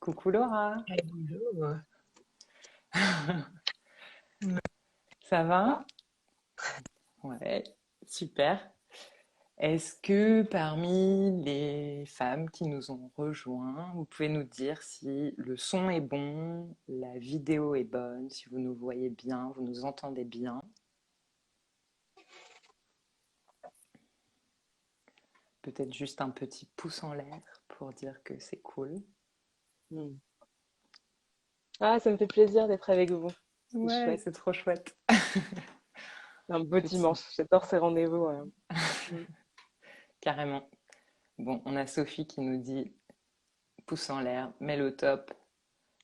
Coucou Laura, Bonjour. ça va? Ah, Ouais, super. Est-ce que parmi les femmes qui nous ont rejoints, vous pouvez nous dire si le son est bon, la vidéo est bonne, si vous nous voyez bien, vous nous entendez bien? Peut-être juste un petit pouce en l'air pour dire que c'est cool. hmm. Ah, ça me fait plaisir d'être avec vous. C'est Ouais, chouette. c'est trop chouette. Un beau Petit, dimanche. J'adore ces rendez-vous. Hmm. carrément. Bon, on a Sophie qui nous dit pouce en l'air, mets le top.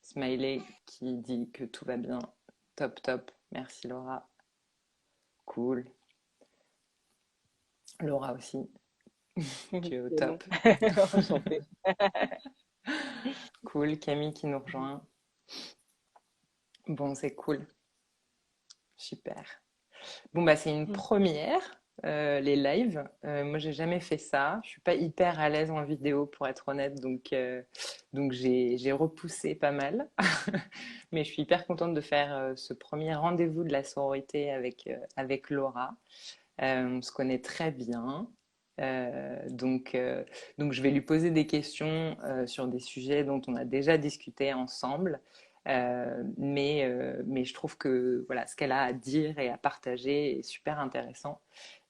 Smiley qui dit que tout va bien. Top, top. Merci Laura. Cool. Laura aussi. Tu es au Et non. top. Enchantée. Cool. Camille qui nous rejoint. Bon, c'est cool. Super. Bon, bah, c'est une Hmm. première, les lives. Moi, j'ai jamais fait ça. Je suis pas hyper à l'aise en vidéo, pour être honnête. Donc j'ai repoussé pas mal. Mais je suis hyper contente de faire ce premier rendez-vous de la sororité avec Laura. On se connaît très bien. Donc, je vais lui poser des questions sur des sujets dont on a déjà discuté ensemble. Mais je trouve que voilà, ce qu'elle a à dire et à partager est super intéressant.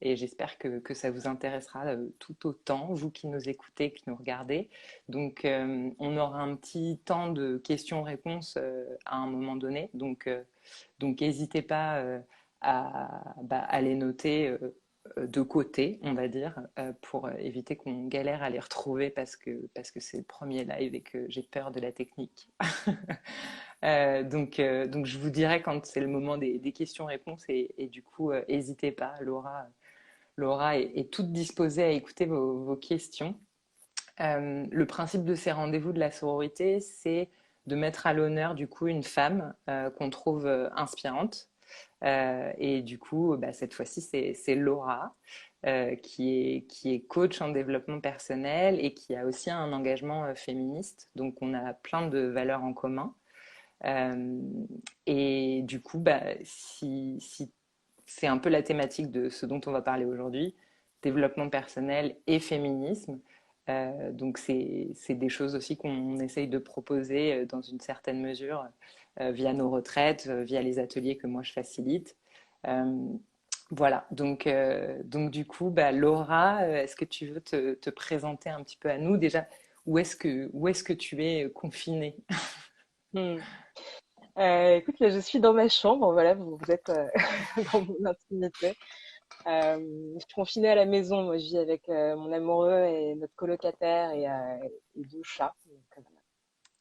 Et j'espère que ça vous intéressera tout autant, vous qui nous écoutez, qui nous regardez. Donc, on aura un petit temps de questions-réponses à un moment donné. Donc, n'hésitez pas à les noter de côté, on va dire, pour éviter qu'on galère à les retrouver parce que c'est le premier live et que j'ai peur de la technique. Donc, je vous dirai quand c'est le moment des questions-réponses et du coup, n'hésitez pas, Laura est toute disposée à écouter vos questions. Le principe de ces rendez-vous de la sororité, c'est de mettre à l'honneur du coup une femme qu'on trouve inspirante. Et du coup, bah, cette fois-ci, c'est Laura qui est coach en développement personnel et qui a aussi un engagement féministe. Donc, on a plein de valeurs en commun. Euh, et du coup, bah, si c'est un peu la thématique de ce dont on va parler aujourd'hui, développement personnel et féminisme. Donc c'est des choses aussi qu'on essaye de proposer dans une certaine mesure via nos retraites, via les ateliers que moi je facilite. Euh, voilà, donc du coup, bah, Laura, est-ce que tu veux te présenter un petit peu à nous déjà? Où est-ce que tu es confinée? Hmm. Écoute, là, je suis dans ma chambre. Voilà, vous êtes dans mon intimité. Je suis confinée à la maison. Moi, je vis avec mon amoureux et notre colocataire et deux chats. Donc,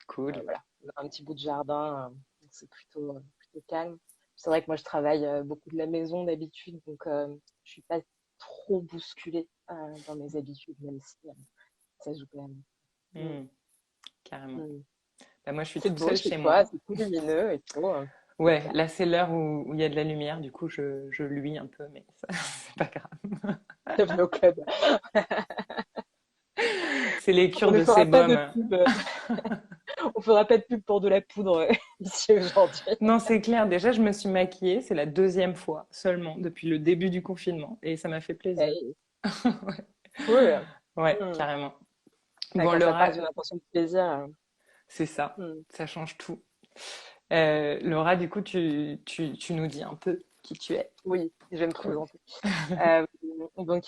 Cool. voilà, on a un petit bout de jardin. Donc c'est plutôt calme. C'est vrai que moi, je travaille beaucoup de la maison d'habitude, donc je suis pas trop bousculée dans mes habitudes, même si ça joue quand même. Mm, Hmm, carrément. mm. Bah, moi, je suis C'est toute beau seule chez chez toi, moi. c'est tout lumineux et tout. C'est Ouais, clair. là c'est l'heure où il y a de la lumière, du coup je luis un peu, mais ça, c'est pas grave. Bienvenue au club. C'est les On cures ne de fera pas de sébum. pub. On fera pas de pub pour de la poudre ici aujourd'hui. Non, c'est clair, déjà je me suis maquillée, c'est la deuxième fois seulement depuis le début du confinement et ça m'a fait plaisir. Hey, cool. Ouais, Mm. carrément. Ah, Bon, quand ça part Laura, d'une intention de plaisir. c'est ça, Mm. ça change tout. Laura, du coup, tu nous dis un peu qui tu es. Oui, je vais me Cool. présenter. Euh, donc,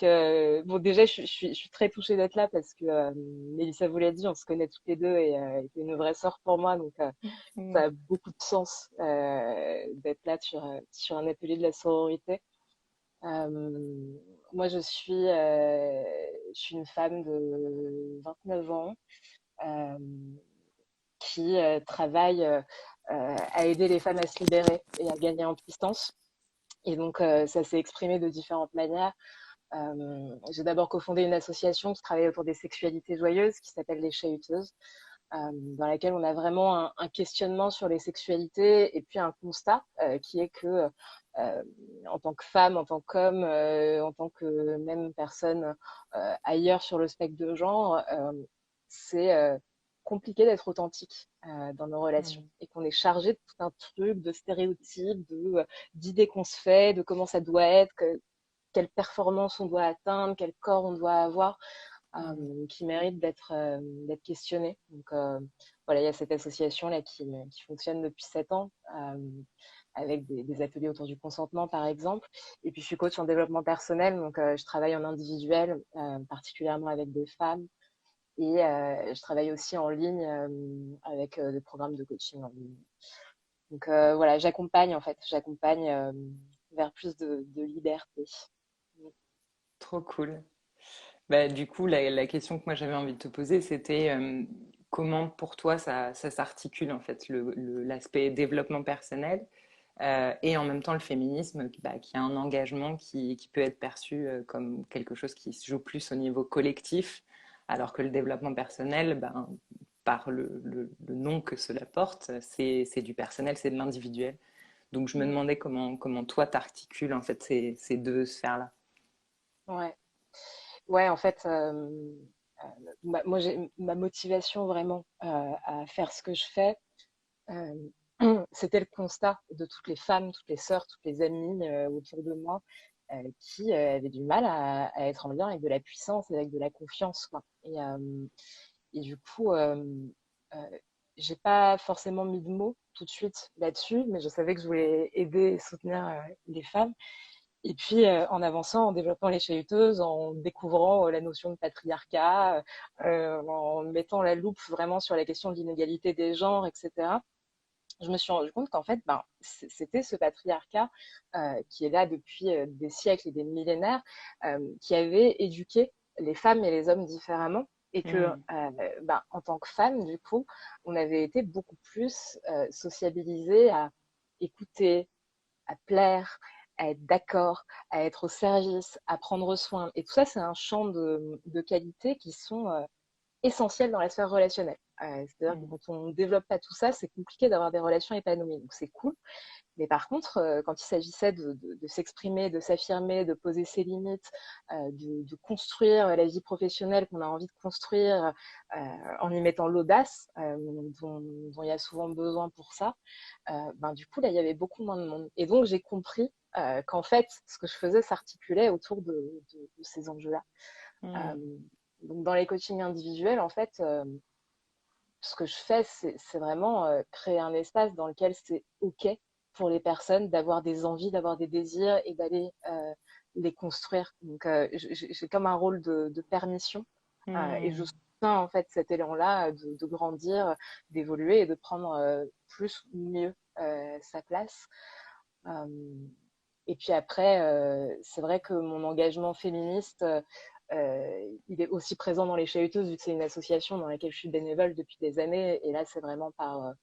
bon, déjà, je suis très touchée d'être là parce que Mélissa vous l'a dit, on se connaît toutes les deux et c'est une vraie sœur pour moi. Donc, ça Mm. a beaucoup de sens d'être là sur un atelier de la sororité. Euh, Moi, je suis une femme de 29 ans euh, qui travaille à aider les femmes à se libérer et à gagner en puissance. Et donc, ça s'est exprimé de différentes manières. J'ai d'abord cofondé une association qui travaille autour des sexualités joyeuses qui s'appelle Les Chahuteuses, dans laquelle on a vraiment un questionnement sur les sexualités et puis un constat qui est que en tant que femme, en tant qu'homme, en tant que même personne ailleurs sur le spectre de genre, c'est compliqué d'être authentique dans nos relations Mm. et qu'on est chargé de tout un truc, de stéréotypes, d'idées qu'on se fait, de comment ça doit être, quelle performance on doit atteindre, quel corps on doit avoir, Mm. qui mérite d'être questionné. Donc voilà, il y a cette association là qui fonctionne depuis 7 ans. Avec des ateliers autour du consentement, par exemple. Et puis, je suis coach en développement personnel, donc je travaille en individuel, particulièrement avec des femmes. Et je travaille aussi en ligne avec des programmes de coaching en ligne. Donc voilà, j'accompagne en fait, j'accompagne vers plus de liberté. Trop cool. Bah, du coup, la question que moi j'avais envie de te poser, c'était comment pour toi ça s'articule en fait, l'aspect développement personnel et en même temps le féminisme bah, qui a un engagement qui peut être perçu comme quelque chose qui se joue plus au niveau collectif, alors que le développement personnel, ben, par le nom que cela porte, c'est du personnel, c'est de l'individuel. Donc je me Mm. demandais comment toi t'articules en fait ces deux sphères-là. Ouais. Ouais, en fait, moi, j'ai ma motivation vraiment à faire ce que je fais. Euh, C'était le constat de toutes les femmes, toutes les sœurs, toutes les amies autour de moi qui avaient du mal à être en lien avec de la puissance, avec de la confiance, quoi. Et du coup, euh, j'ai pas forcément mis de mots tout de suite là-dessus, mais je savais que je voulais aider et soutenir les femmes. Et puis, en avançant, en développant les chahuteuses, en découvrant la notion de patriarcat, en mettant la loupe vraiment sur la question de l'inégalité des genres, etc., je me suis rendu compte qu'en fait, ben, c'était ce patriarcat qui est là depuis des siècles et des millénaires, qui avait éduqué les femmes et les hommes différemment. Et que, Hmm. ben, en tant que femme, du coup, on avait été beaucoup plus sociabilisés à écouter, à plaire, à être d'accord, à être au service, à prendre soin. Et tout ça, c'est un champ de qualités qui sont essentiel dans la sphère relationnelle. C'est-à-dire que Hmm. quand on ne développe pas tout ça, c'est compliqué d'avoir des relations épanouies. Donc c'est cool. Mais par contre, quand il s'agissait de s'exprimer, de s'affirmer, de poser ses limites, de construire la vie professionnelle qu'on a envie de construire en y mettant l'audace dont il y a souvent besoin pour ça, ben, du coup, là, il y avait beaucoup moins de monde. Et donc, j'ai compris qu'en fait, ce que je faisais s'articulait autour de ces enjeux-là. Hmm. Euh, donc, dans les coachings individuels, en fait, ce que je fais, c'est vraiment créer un espace dans lequel c'est OK pour les personnes d'avoir des envies, d'avoir des désirs et d'aller les construire. Donc, j'ai comme un rôle de permission et je Hmm. soutiens en fait cet élan-là de grandir, d'évoluer et de prendre plus ou mieux sa place. Euh, et puis après, c'est vrai que mon engagement féministe, il est aussi présent dans les Chahuteuses, vu que c'est une association dans laquelle je suis bénévole depuis des années. Et là, c'est vraiment par.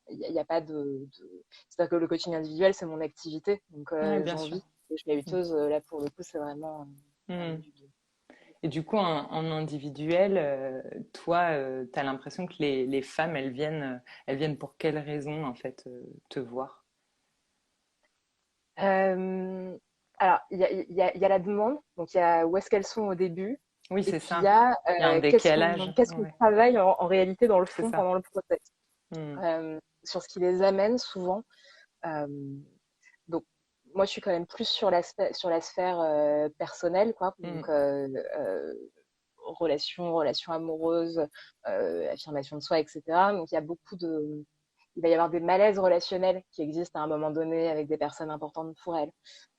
Il n'y a pas c'est-à-dire que le coaching individuel, c'est mon activité. Donc, Ouais, bien j'en sûr. vis. Les Chahuteuses, là, pour le coup, c'est vraiment Hmm. du bien. Et du coup, en individuel, toi, tu as l'impression que les femmes, elles viennent pour quelles raisons, en fait, te voir? Euh, alors, il y a la demande. Donc, il y a où est-ce qu'elles sont au début. Oui, Et c'est puis, il ça. y a Il y a un décalage. qu'est-ce qu'on Ouais, travaille en réalité dans le c'est fond ça. pendant le process. Hmm. Sur ce qui les amène souvent. Euh, donc, moi, je suis quand même plus sur la sphère personnelle, quoi. Hmm. Donc, relations amoureuses, affirmation de soi, etc. Donc, il va y avoir des malaises relationnels qui existent à un moment donné avec des personnes importantes pour elles.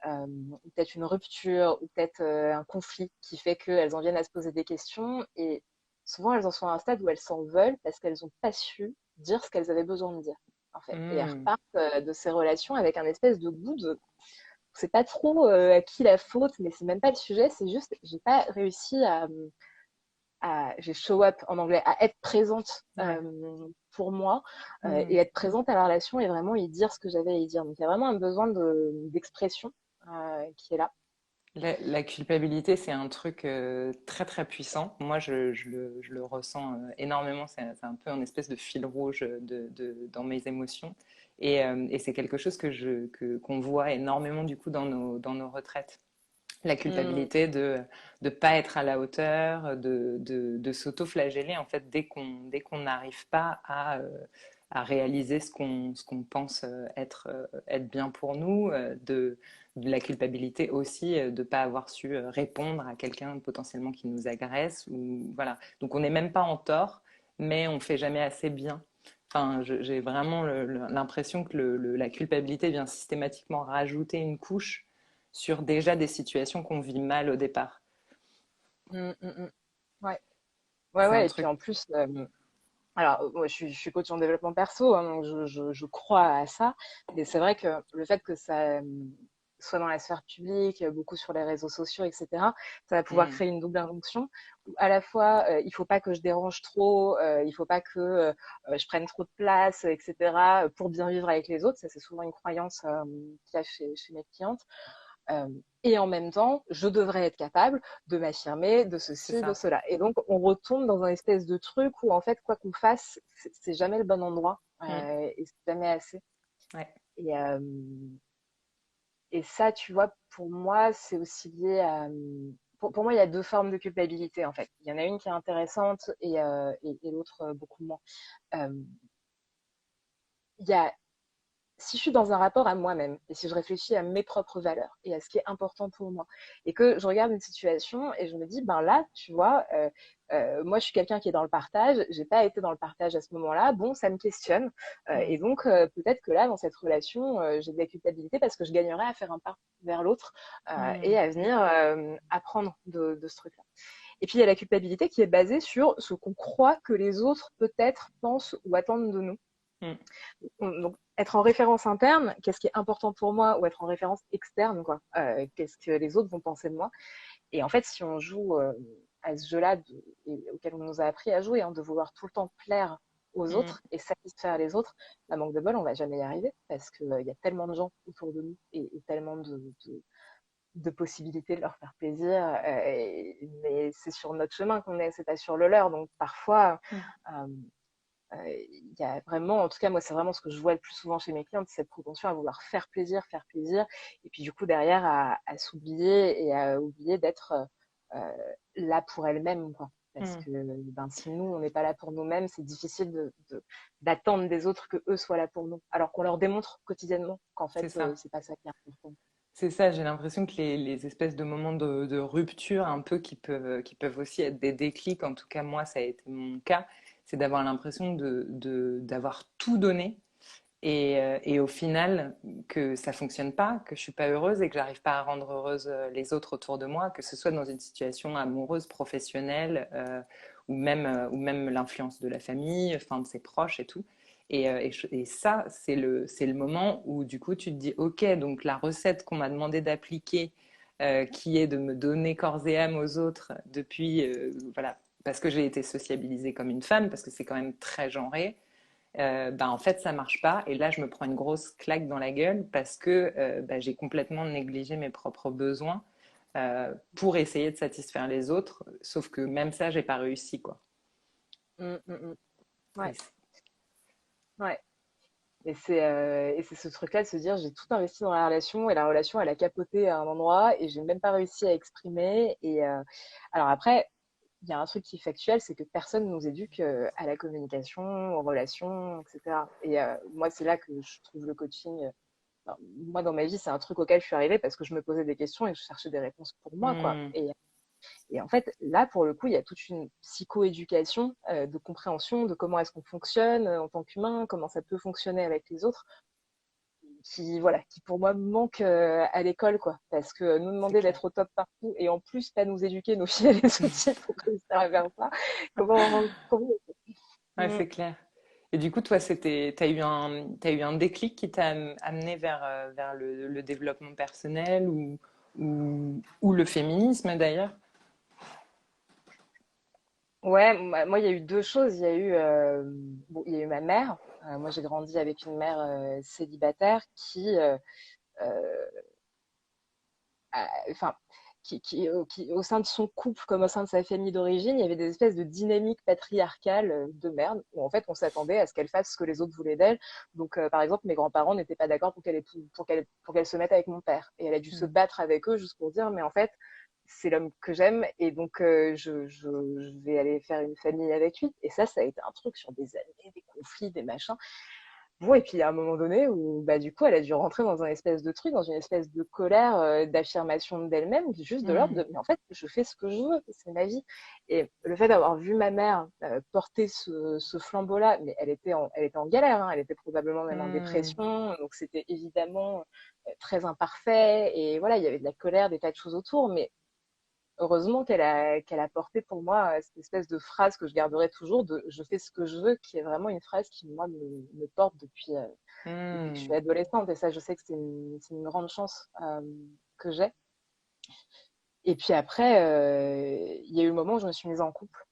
Ou peut-être une rupture, ou peut-être un conflit qui fait qu'elles en viennent à se poser des questions. Et souvent, elles en sont à un stade où elles s'en veulent parce qu'elles n'ont pas su dire ce qu'elles avaient besoin de dire, en fait. Et elles Hmm. repartent de ces relations avec un espèce de goût de c'est pas trop à qui la faute, mais c'est même pas le sujet, c'est juste j'ai pas réussi j'ai show up en anglais, à être présente Ouais. pour moi et Hmm. être présente à la relation et vraiment y dire ce que j'avais à y dire. Donc il y a vraiment un besoin d'expression qui est là. La culpabilité, c'est un truc très très puissant. Moi, je le ressens énormément. C'est un peu un espèce de fil rouge dans mes émotions. Et c'est quelque chose qu'on voit énormément du coup dans nos retraites. La Mm, culpabilité de ne pas être à la hauteur, de s'auto-flageller en fait dès qu'on n'arrive pas à réaliser ce qu'on pense être bien pour nous, de la culpabilité aussi de ne pas avoir su répondre à quelqu'un potentiellement qui nous agresse. Ou, voilà. Donc on n'est même pas en tort, mais on fait jamais assez bien. Enfin, j'ai vraiment l'impression que la culpabilité vient systématiquement rajouter une couche sur déjà des situations qu'on vit mal au départ. mm, mm, mm. Ouais, ouais, C'est un ouais. Et puis truc. en plus, alors, moi, je suis coach en développement perso, hein, donc je crois à ça. Mais c'est vrai que le fait que ça soit dans la sphère publique, beaucoup sur les réseaux sociaux, etc., ça va pouvoir Mm, créer une double injonction. Où à la fois, il faut pas que je dérange trop, il faut pas que je prenne trop de place, etc., pour bien vivre avec les autres. Ça, c'est souvent une croyance qu'il y a chez mes clientes. Euh, et en même temps, je devrais être capable de m'affirmer, de c'est ceci, de ça. cela. Et donc, on retombe dans un espèce de truc où, en fait, quoi qu'on fasse, c'est jamais le bon endroit Mm, et c'est jamais assez. ouais. Et, euh, et ça, tu vois, pour moi, c'est aussi lié à... pour moi, il y a deux formes de culpabilité, en fait. Il y en a une qui est intéressante et l'autre beaucoup moins. Euh, il y a si je suis dans un rapport à moi-même et si je réfléchis à mes propres valeurs et à ce qui est important pour moi et que je regarde une situation et je me dis ben là tu vois moi je suis quelqu'un qui est dans le partage, j'ai pas été dans le partage à ce moment-là, bon ça me questionne et Mm, donc peut-être que là dans cette relation j'ai de la culpabilité parce que je gagnerais à faire un pas vers l'autre et mm, à venir apprendre de ce truc-là. Et puis il y a la culpabilité qui est basée sur ce qu'on croit que les autres peut-être pensent ou attendent de nous. mm. Donc, être en référence interne, qu'est-ce qui est important pour moi, ou être en référence externe, quoi. Qu'est-ce que les autres vont penser de moi. Et en fait, si on joue à ce jeu-là, auquel on nous a appris à jouer, hein, de vouloir tout le temps plaire aux Mm. autres et satisfaire les autres, la manque de bol, on va jamais y arriver parce qu'il y a tellement de gens autour de nous et tellement de possibilités de leur faire plaisir. Mais c'est sur notre chemin qu'on est, c'est pas sur le leur. Donc parfois, Mm. euh, il y a vraiment, en tout cas, moi, c'est vraiment ce que je vois le plus souvent chez mes clients, c'est cette propension à vouloir faire plaisir, et puis du coup, derrière, à s'oublier et à oublier d'être là pour elle-même, quoi. Parce Mm. que ben, si nous, on n'est pas là pour nous-mêmes, c'est difficile d'attendre des autres que eux soient là pour nous, alors qu'on leur démontre quotidiennement qu'en fait, C'est ça. c'est pas ça qui est important. C'est ça, j'ai l'impression que les espèces de moments de rupture un peu qui peuvent aussi être des déclics, en tout cas moi ça a été mon cas, c'est d'avoir l'impression d'avoir tout donné et au final que ça fonctionne pas, que je suis pas heureuse et que j'arrive pas à rendre heureuse les autres autour de moi, que ce soit dans une situation amoureuse, professionnelle ou même l'influence de la famille, enfin de ses proches et tout. Et ça, c'est le moment où du coup tu te dis, ok, donc la recette qu'on m'a demandé d'appliquer, qui est de me donner corps et âme aux autres depuis, voilà, parce que j'ai été sociabilisée comme une femme, parce que c'est quand même très genré, bah, en fait, ça marche pas. Et là, je me prends une grosse claque dans la gueule parce que bah, j'ai complètement négligé mes propres besoins pour essayer de satisfaire les autres. Sauf que même ça, j'ai pas réussi, quoi. Mm, mm, mm. Et Ouais, c'est- ouais. Et c'est ce truc-là de se dire, j'ai tout investi dans la relation et la relation, elle a capoté à un endroit et j'ai même pas réussi à exprimer. Alors après, il y a un truc qui est factuel, c'est que personne ne nous éduque à la communication, aux relations, etc. Moi, c'est là que je trouve le coaching. Enfin, moi, dans ma vie, c'est un truc auquel je suis arrivée parce que je me posais des questions et je cherchais des réponses pour moi, quoi. Hmm, Et en fait, là, pour le coup, il y a toute une psychoéducation de compréhension de comment est-ce qu'on fonctionne en tant qu'humain, comment ça peut fonctionner avec les autres voilà, qui pour moi manque à l'école, quoi. Parce que nous c'est demander clair. d'être au top partout et en plus pas nous éduquer, nous filer les outils pour réussir à faire ça, comment Ouais, Mm. c'est clair. Et du coup, toi, t'as eu un déclic qui t'a amené vers le développement personnel ou le féminisme d'ailleurs? Ouais, moi, il y a eu deux choses. Bon, il y a eu ma mère. Moi, j'ai grandi avec une mère célibataire euh, enfin, qui, au sein de son couple comme au sein de sa famille d'origine, il y avait des espèces de dynamiques patriarcales de merde, où en fait on s'attendait à ce qu'elle fasse ce que les autres voulaient d'elle. Donc par exemple, mes grands-parents n'étaient pas d'accord pour qu'elle se mette avec mon père. Et elle a dû se Mm. battre avec eux juste pour dire, mais en fait, c'est l'homme que j'aime et donc je vais aller faire une famille avec lui. Et ça a été un truc sur des années, des conflits, des machins. Bon, et puis il y a un moment donné où bah, du coup, elle a dû rentrer dans un espèce de truc, dans une espèce de colère, d'affirmation d'elle-même, juste de l'ordre Mm. de, mais en fait, je fais ce que je veux, c'est ma vie. Et le fait d'avoir vu ma mère porter ce flambeau-là, mais elle était en galère, hein, elle était probablement même en Mm. dépression, donc c'était évidemment très imparfait, et voilà, il y avait de la colère, des tas de choses autour, mais heureusement qu'elle a porté pour moi cette espèce de phrase que je garderai toujours de je fais ce que je veux, qui est vraiment une phrase qui, moi, me porte depuis que je suis Mm. adolescente. Et ça, je sais que c'est une grande chance que j'ai. Et puis après, il y a eu le moment où je me suis mise en couple,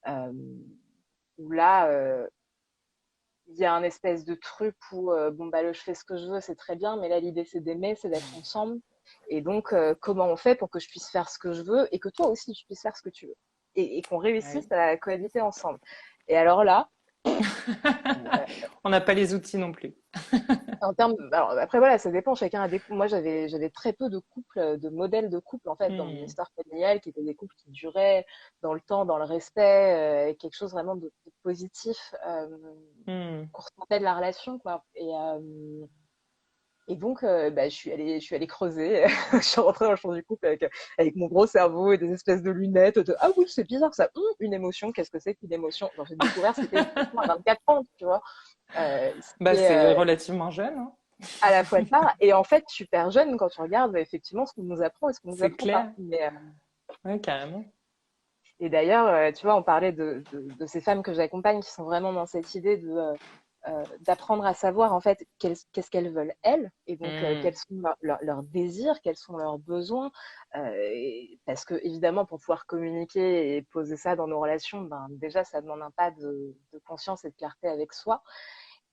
euh, où là, il y a un espèce de truc où, bon, bah, le je fais ce que je veux, c'est très bien, mais là, l'idée, c'est d'aimer, c'est d'être ensemble. Et donc, comment on fait pour que je puisse faire ce que je veux et que toi aussi, tu puisses faire ce que tu veux et qu'on Ah réussisse oui. à cohabiter ensemble. Et alors là, On n'a pas les outils non plus. alors après voilà, ça dépend, chacun a des couples. Moi, j'avais très peu de couples, de modèles de couples en fait dans mon Mm. histoire familiale, qui étaient des couples qui duraient dans le temps, dans le respect, et quelque chose vraiment de positif Mm. qu'on ressentait de la relation, quoi. Et donc, bah, je suis allée creuser. Je suis rentrée dans le champ du couple avec mon gros cerveau et des espèces de lunettes. Ah oui, c'est bizarre ça. Une émotion, qu'est-ce que c'est qu'une émotion? Genre, j'ai découvert ce qu'était une émotion à 24 ans, tu vois. Ce Bah, qui est c'est relativement jeune, hein. à la fois tard et en fait super jeune quand tu regardes effectivement ce qu'on nous apprend et ce qu'on nous C'est apprend pas. clair. Mais, Ouais, carrément. et d'ailleurs, tu vois, on parlait de ces femmes que j'accompagne qui sont vraiment dans cette idée d'apprendre à savoir en fait qu'est-ce qu'elles veulent elles et donc Mm. quels sont leurs désirs, quels sont leurs besoins. Parce que évidemment pour pouvoir communiquer et poser ça dans nos relations, ben, déjà ça demande un pas de conscience et de clarté avec soi.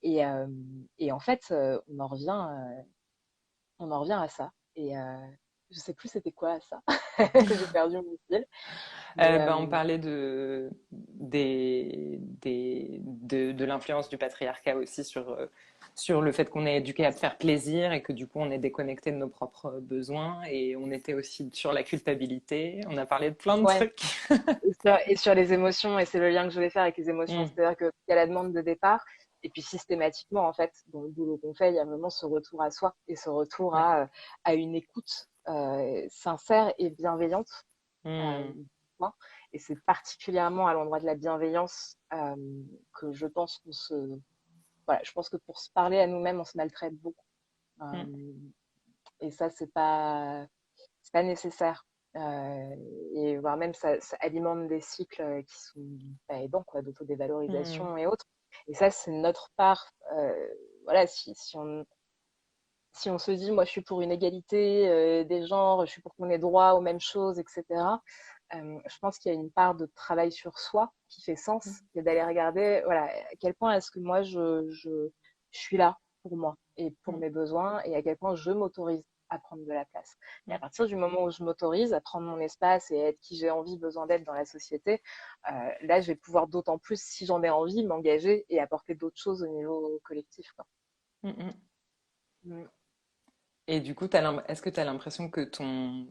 Et, euh, et en fait, on en revient à ça. Et je sais plus c'était quoi ça. J'ai perdu mon fil. Mais Bah, on parlait de l'influence du patriarcat aussi sur le fait qu'on est éduqué à faire plaisir et que du coup on est déconnecté de nos propres besoins et on était aussi sur la culpabilité. On a parlé de plein de ouais, trucs. et sur les émotions, et c'est le lien que je voulais faire avec les émotions, Mm. c'est-à-dire qu'il y a la demande de départ, et puis systématiquement, en fait, dans le boulot qu'on fait, il y a vraiment ce retour à soi et ce retour Ouais. à une écoute sincère et bienveillante. Euh, Mm. point. Et c'est particulièrement à l'endroit de la bienveillance que je pense voilà, je pense que pour se parler à nous-mêmes, on se maltraite beaucoup. Mm. Euh, et ça, c'est pas nécessaire. Et voire même, ça alimente des cycles qui sont pas aidants, quoi, Mm. d'autodévalorisation et autres. Et ça, c'est notre part. Voilà, si on se dit, moi, je suis pour une égalité des genres, je suis pour qu'on ait droit aux mêmes choses, etc. Je pense qu'il y a une part de travail sur soi qui fait sens, et d'aller regarder, voilà, à quel point est-ce que moi, je suis là pour moi et pour Mm. mes besoins, et à quel point je m'autorise à prendre de la place. Et à Mm. partir du moment où je m'autorise à prendre mon espace et à être qui j'ai envie, besoin d'être dans la société, là, je vais pouvoir d'autant plus, si j'en ai envie, m'engager et apporter d'autres choses au niveau collectif, quoi. Mm. Mm. Mm. Et du coup, est-ce que tu as l'impression que ton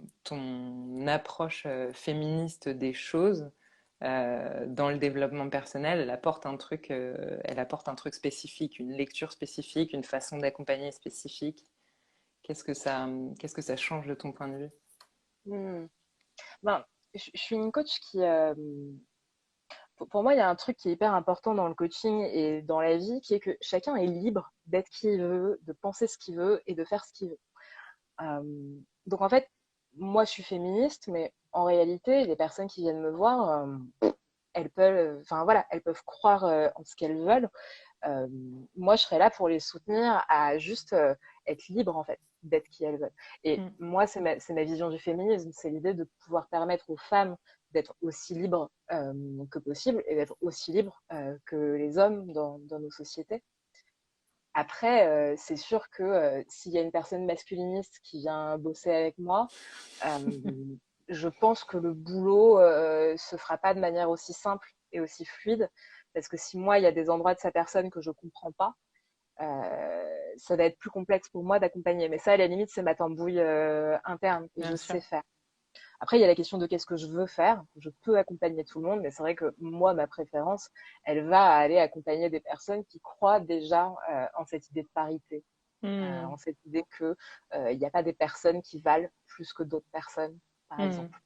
approche féministe des choses dans le développement personnel, elle apporte un truc spécifique, une lecture spécifique, une façon d'accompagner spécifique? Qu'est-ce que ça, qu'est-ce que ça change de ton point de vue? Mm. Ben, je suis une coach qui, pour moi, il y a un truc qui est hyper important dans le coaching et dans la vie, qui est que chacun est libre d'être qui il veut, de penser ce qu'il veut et de faire ce qu'il veut. Euh, donc en fait, moi je suis féministe, mais en réalité, les personnes qui viennent me voir, elles peuvent, enfin voilà, elles peuvent croire en ce qu'elles veulent. Euh, Moi, je serais là pour les soutenir à juste être libre en fait, d'être qui elles veulent. Et Mm. moi, c'est ma vision du féminisme, c'est l'idée de pouvoir permettre aux femmes d'être aussi libres que possible et d'être aussi libres que les hommes dans nos sociétés. C'est sûr que s'il y a une personne masculiniste qui vient bosser avec moi, euh, je pense que le boulot se fera pas de manière aussi simple et aussi fluide, parce que si moi, il y a des endroits de sa personne que je comprends pas, ça va être plus complexe pour moi d'accompagner. Mais ça, à la limite, c'est ma tambouille interne et je Bien sûr. sais faire. Après, il y a la question de qu'est-ce que je veux faire. Je peux accompagner tout le monde, mais c'est vrai que moi, ma préférence, elle va aller accompagner des personnes qui croient déjà en cette idée de parité, Hmm. en cette idée que il n'y a pas des personnes qui valent plus que d'autres personnes, par Hmm. exemple.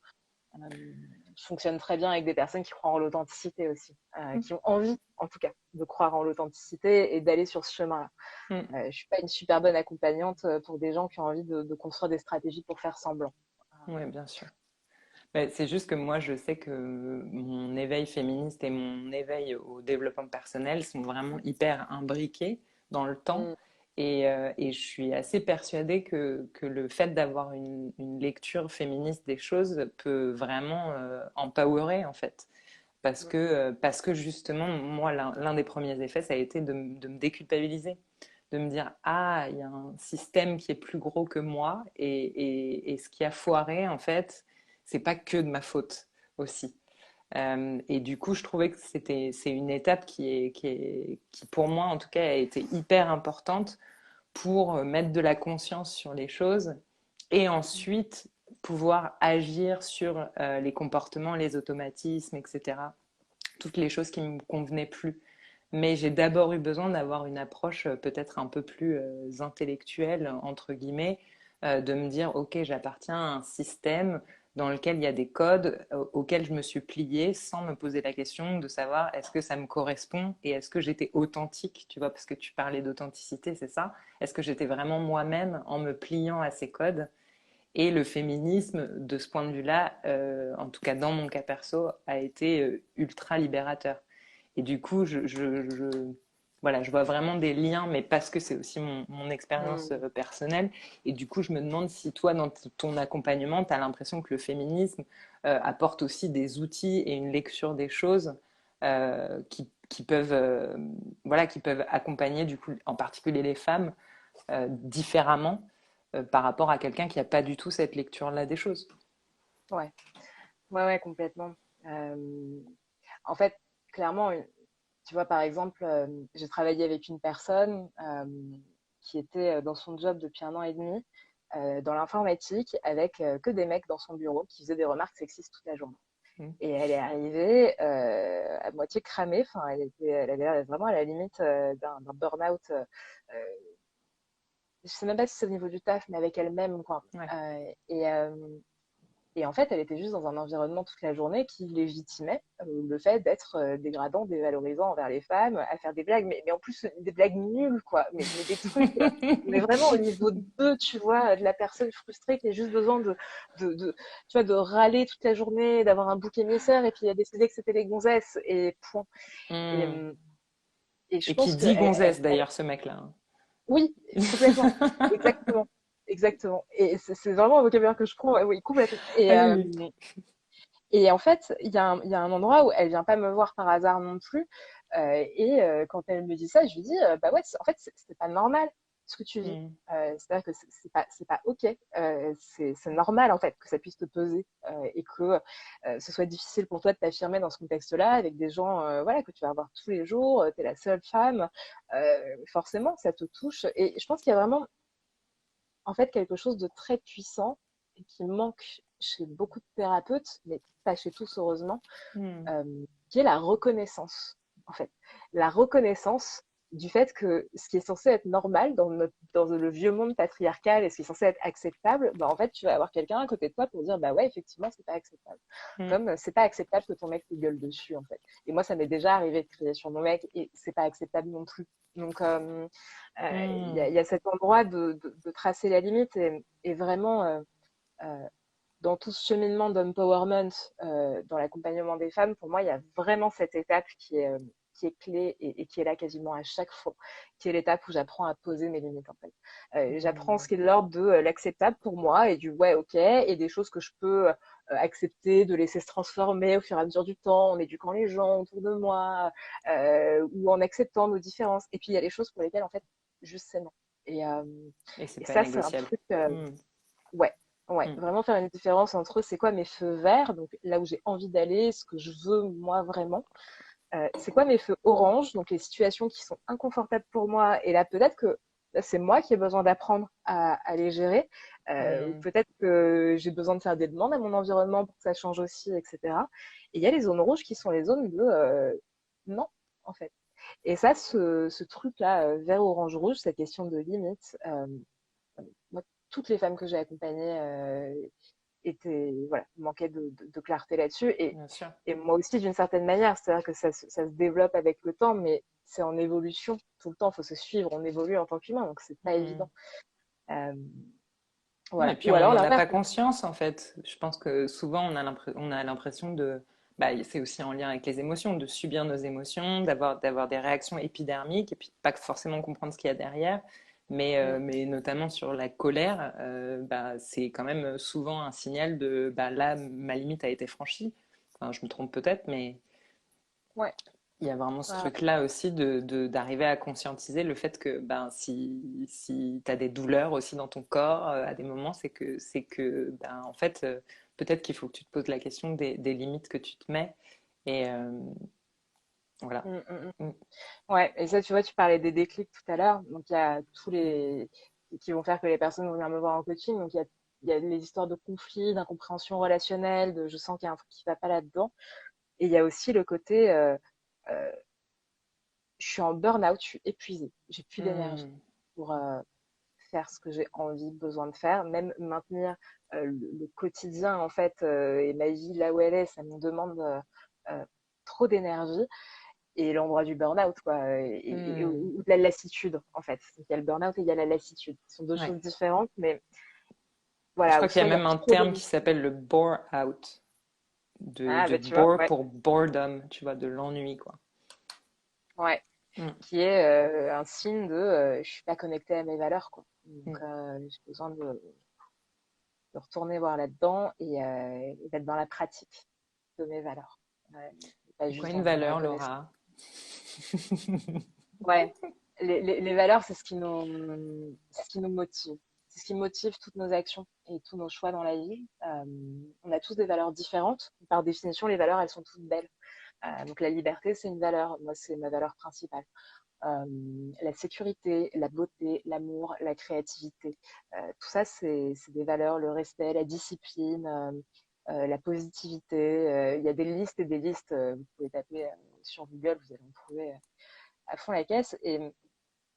Je fonctionne très bien avec des personnes qui croient en l'authenticité aussi, Hmm. qui ont envie, en tout cas, de croire en l'authenticité et d'aller sur ce chemin-là. Je suis pas une super bonne accompagnante pour des gens qui ont envie de construire des stratégies pour faire semblant. Oui, bien sûr. Mais c'est juste que moi, je sais que mon éveil féministe et mon éveil au développement personnel sont vraiment hyper imbriqués dans le temps. Mm, Et je suis assez persuadée que le fait d'avoir une lecture féministe des choses peut vraiment empowerer, en fait. Parce que justement, moi, l'un des premiers effets, ça a été de me déculpabiliser, de me dire, ah, il y a un système qui est plus gros que moi, et ce qui a foiré, en fait, c'est pas que de ma faute aussi. Et du coup, je trouvais que c'est une étape qui, pour moi, en tout cas, a été hyper importante pour mettre de la conscience sur les choses et ensuite pouvoir agir sur les comportements, les automatismes, etc. Toutes les choses qui me convenaient plus. Mais j'ai d'abord eu besoin d'avoir une approche peut-être un peu plus intellectuelle, entre guillemets, de me dire, OK, j'appartiens à un système dans lequel il y a des codes auxquels je me suis pliée sans me poser la question de savoir est-ce que ça me correspond et est-ce que j'étais authentique, tu vois, parce que tu parlais d'authenticité, c'est ça? Est-ce que j'étais vraiment moi-même en me pliant à ces codes? Et le féminisme, de ce point de vue-là, en tout cas dans mon cas perso, a été ultra libérateur. Et du coup, voilà, je vois vraiment des liens, mais parce que c'est aussi mon expérience mm. personnelle. Et du coup, je me demande si toi, dans ton accompagnement, tu as l'impression que le féminisme apporte aussi des outils et une lecture des choses qui peuvent, voilà, qui peuvent accompagner, du coup, en particulier les femmes, différemment par rapport à quelqu'un qui n'a pas du tout cette lecture-là des choses. Ouais, ouais, complètement. Euh, En fait, clairement, tu vois, par exemple, j'ai travaillé avec une personne qui était dans son job depuis 1 an et demi dans l'informatique avec que des mecs dans son bureau qui faisaient des remarques sexistes toute la journée. Mm. Et elle est arrivée à moitié cramée. Enfin, elle avait l'air vraiment à la limite d'un burn-out. Je sais même pas si c'est au niveau du taf, mais avec elle-même, quoi. Ouais. Euh, et, euh, et en fait, elle était juste dans un environnement toute la journée qui légitimait le fait d'être dégradant, dévalorisant envers les femmes, à faire des blagues, mais en plus des blagues nulles, quoi. Mais des trucs, mais vraiment au niveau 2, tu vois, de la personne frustrée qui a juste besoin tu vois, de râler toute la journée, d'avoir un bouc émissaire, et puis elle a décidé que c'était les gonzesses, et point. Et, Mm. euh, et je Et qui pense que dit gonzesse d'ailleurs, ce mec-là. oui, complètement, exactement. Exactement. Et c'est vraiment un vocabulaire que je prends, ouais, oui, complètement. Ah oui. Et en fait, il y a un endroit où elle vient pas me voir par hasard non plus. Quand elle me dit ça, je lui dis, bah ouais, en fait, c'est pas normal ce que tu vis. Mm. C'est-à-dire que c'est pas OK. C'est normal, en fait, que ça puisse te peser et que ce soit difficile pour toi de t'affirmer dans ce contexte-là avec des gens voilà, que tu vas voir tous les jours. Tu es la seule femme. Forcément, ça te touche. Et je pense qu'il y a vraiment en fait quelque chose de très puissant et qui manque chez beaucoup de thérapeutes, mais pas chez tous heureusement, Mm. euh, qui est la reconnaissance, en fait. La reconnaissance du fait que ce qui est censé être normal dans le vieux monde patriarcal et ce qui est censé être acceptable, bah, en fait, tu vas avoir quelqu'un à côté de toi pour dire, bah ouais, effectivement, c'est pas acceptable. Mm. Comme c'est pas acceptable que ton mec te gueule dessus, en fait. Et moi, ça m'est déjà arrivé de crier sur mon mec et c'est pas acceptable non plus. Donc, Mm. y a cet endroit de tracer la limite et vraiment, euh, dans tout ce cheminement d'empowerment dans l'accompagnement des femmes, pour moi, il y a vraiment cette étape qui est clé et qui est là quasiment à chaque fois, qui est l'étape où j'apprends à poser mes limites en fait. J'apprends ce Mm. qui est de l'ordre de l'acceptable pour moi et du ouais ok et des choses que je peux accepter, de laisser se transformer au fur et à mesure du temps, en éduquant les gens autour de moi ou en acceptant nos différences. Et puis il y a les choses pour lesquelles en fait juste c'est non. Et, euh, Et c'est et pas ça, c'est un négociable. truc, Hmm. ouais, ouais, Hmm. vraiment faire une différence entre c'est quoi mes feux verts, donc là où j'ai envie d'aller, ce que je veux moi vraiment. C'est quoi mes feux orange, donc les situations qui sont inconfortables pour moi. Et là, peut-être que là, c'est moi qui ai besoin d'apprendre à les gérer. Ou Hmm. peut-être que j'ai besoin de faire des demandes à mon environnement pour que ça change aussi, etc. Et il y a les zones rouges qui sont les zones de non, en fait. Et ça, ce truc-là, vert, orange, rouge, cette question de limite, moi, toutes les femmes que j'ai accompagnées voilà, manquaient de clarté là-dessus. Bien sûr. Et moi aussi, d'une certaine manière, c'est-à-dire que ça se développe avec le temps, mais c'est en évolution tout le temps. Il faut se suivre, on évolue en tant qu'humain, donc c'est pas Hmm. évident. Euh, Non, et voilà. puis Ou on alors n'en a l'inverse. pas conscience en fait. Je pense que souvent on a l'impression de, bah, c'est aussi en lien avec les émotions, de subir nos émotions, d'avoir des réactions épidermiques et puis pas forcément comprendre ce qu'il y a derrière. Mm, Mais notamment sur la colère, bah, c'est quand même souvent un signal de bah, là ma limite a été franchie. Enfin, je me trompe peut-être, mais ouais, il y a vraiment ce ouais, ouais. truc-là aussi d'arriver à conscientiser le fait que ben, si tu as des douleurs aussi dans ton corps à des moments, c'est que ben, en fait, peut-être qu'il faut que tu te poses la question des limites que tu te mets. Et voilà. Mm, mm, mm. Mm. Ouais, et ça, tu vois, tu parlais des déclics tout à l'heure. Donc, il y a tous les qui vont faire que les personnes vont venir me voir en coaching. Donc, il y a les histoires de conflits, d'incompréhension relationnelle, de je sens qu'il y a un truc qui va pas là-dedans. Et il y a aussi le côté euh, je suis en burn-out, je suis épuisée, j'ai plus d'énergie Mm. pour faire ce que j'ai envie, besoin de faire, même maintenir le quotidien en fait et ma vie là où elle est, ça me demande euh, trop d'énergie et l'endroit du burn-out quoi, Mm. ou de la lassitude en fait. Donc, il y a le burn-out et il y a la lassitude, ce sont deux Ouais. choses différentes, mais Je voilà, ou crois qu'il y a soit il y a même un trop terme qui d'énergie. s'appelle le bore out, Ah de bah tu vois, bore ouais, pour boredom, tu vois, de l'ennui, quoi. ouais, Mm. qui est un signe de je suis pas connectée à mes valeurs quoi. Donc Mm. j'ai besoin de retourner voir là-dedans et d'être dans la pratique de mes valeurs. Ouais, pas C'est quoi juste une dans mon valeur, adolescence. Laura? Ouais, les valeurs, c'est ce qui nous motive. C'est ce qui motive toutes nos actions et tous nos choix dans la vie. On a tous des valeurs différentes. Par définition, les valeurs, elles sont toutes belles. Donc la liberté, c'est une valeur. Moi, c'est ma valeur principale. Euh, la sécurité, la beauté, l'amour, la créativité. Tout ça, c'est des valeurs, le respect, la discipline, la positivité. Il y a des listes et des listes. Vous pouvez taper sur Google, vous allez en trouver à fond la caisse. Et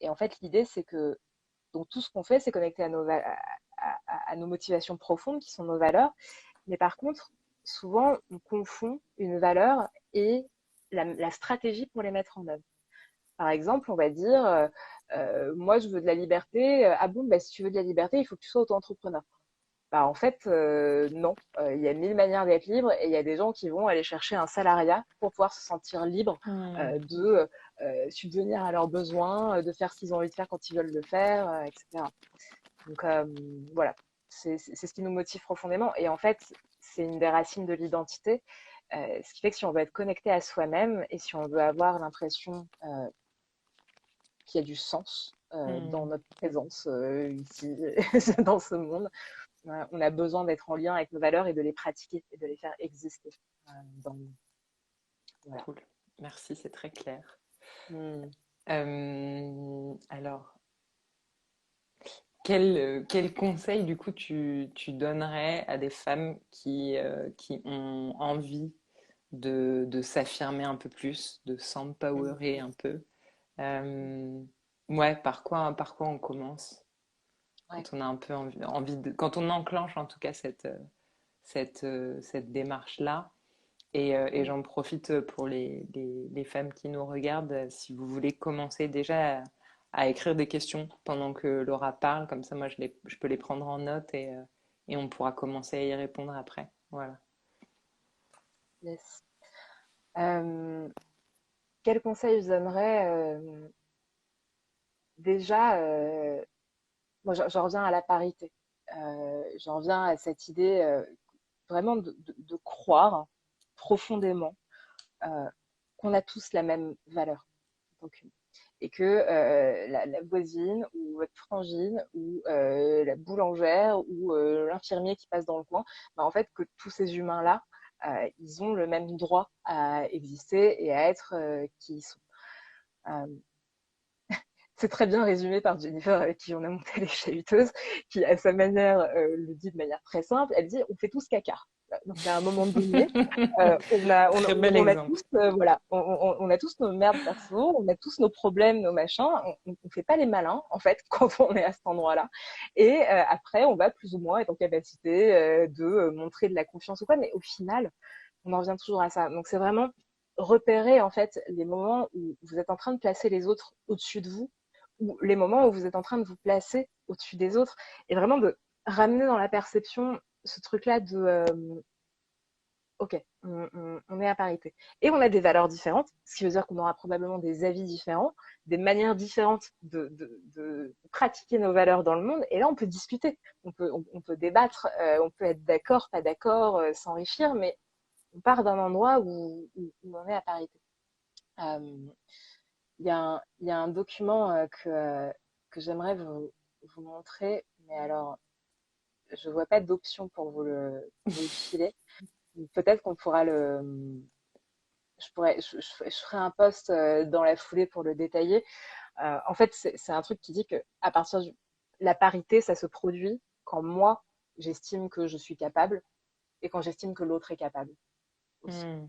en fait, l'idée, c'est que donc, tout ce qu'on fait, c'est connecté à nos motivations profondes, qui sont nos valeurs. Mais par contre, souvent, on confond une valeur et la stratégie pour les mettre en œuvre. Par exemple, on va dire, moi, je veux de la liberté. Ah bon, bah, si tu veux de la liberté, il faut que tu sois auto-entrepreneur. Bah, en fait, non. Il y a mille manières d'être libre et il y a des gens qui vont aller chercher un salariat pour pouvoir se sentir libre Mm. de subvenir à leurs besoins, de faire ce qu'ils ont envie de faire quand ils veulent le faire, etc. Donc, voilà. C'est ce qui nous motive profondément. Et en fait, c'est une des racines de l'identité. Ce qui fait que si on veut être connecté à soi-même et si on veut avoir l'impression qui a du sens dans Mm. notre présence ici, dans ce monde. On a besoin d'être en lien avec nos valeurs et de les pratiquer et de les faire exister dans le monde. Voilà. Cool. Merci, c'est très clair. Mm. Alors, quel conseil du coup tu donnerais à des femmes qui ont envie de s'affirmer un peu plus, de s'empowerer Mm. un peu? Euh, ouais, par quoi on commence Ouais. quand on a un peu quand on enclenche en tout cas cette démarche-là? Et Mm. j'en profite pour les femmes qui nous regardent, si vous voulez commencer déjà à écrire des questions pendant que Laura parle, comme ça moi je peux les prendre en note et on pourra commencer à y répondre après. Voilà. Yes. Euh, quel conseil je donnerais déjà, moi j'en reviens à la parité. J'en reviens à cette idée vraiment de croire profondément qu'on a tous la même valeur. tant qu'humain. Et que la voisine ou votre frangine ou la boulangère ou l'infirmier qui passe dans le coin, bah, en fait, que tous ces humains-là, ils ont le même droit à exister et à être qui ils sont. Euh, c'est très bien résumé par Jennifer, avec qui on a monté les chahuteuses, qui, à sa manière, le dit de manière très simple. Elle dit, on fait tous caca. Donc, à un moment donné, Très bel on a tous, exemple. voilà, on a tous nos merdes perso, on a tous nos problèmes, nos machins. On fait pas les malins, en fait, quand on est à cet endroit-là. Et après, on va plus ou moins être en capacité de montrer de la confiance ou quoi. Mais au final, on en revient toujours à ça. Donc, c'est vraiment repérer, en fait, les moments où vous êtes en train de placer les autres au-dessus de vous, ou les moments où vous êtes en train de vous placer au-dessus des autres, et vraiment de ramener dans la perception ce truc-là de ok, on est à parité. Et on a des valeurs différentes, ce qui veut dire qu'on aura probablement des avis différents, des manières différentes de pratiquer nos valeurs dans le monde. Et là, on peut discuter, on peut débattre, on peut être d'accord, pas d'accord, s'enrichir, mais on part d'un endroit où on est à parité. Euh, il y a un document que j'aimerais vous montrer, mais alors, je vois pas d'option pour vous le filer. Peut-être qu'on pourra je ferai un post dans la foulée pour le détailler. En fait, c'est un truc qui dit que à partir de la parité, ça se produit quand moi, j'estime que je suis capable et quand j'estime que l'autre est capable aussi. Hmm.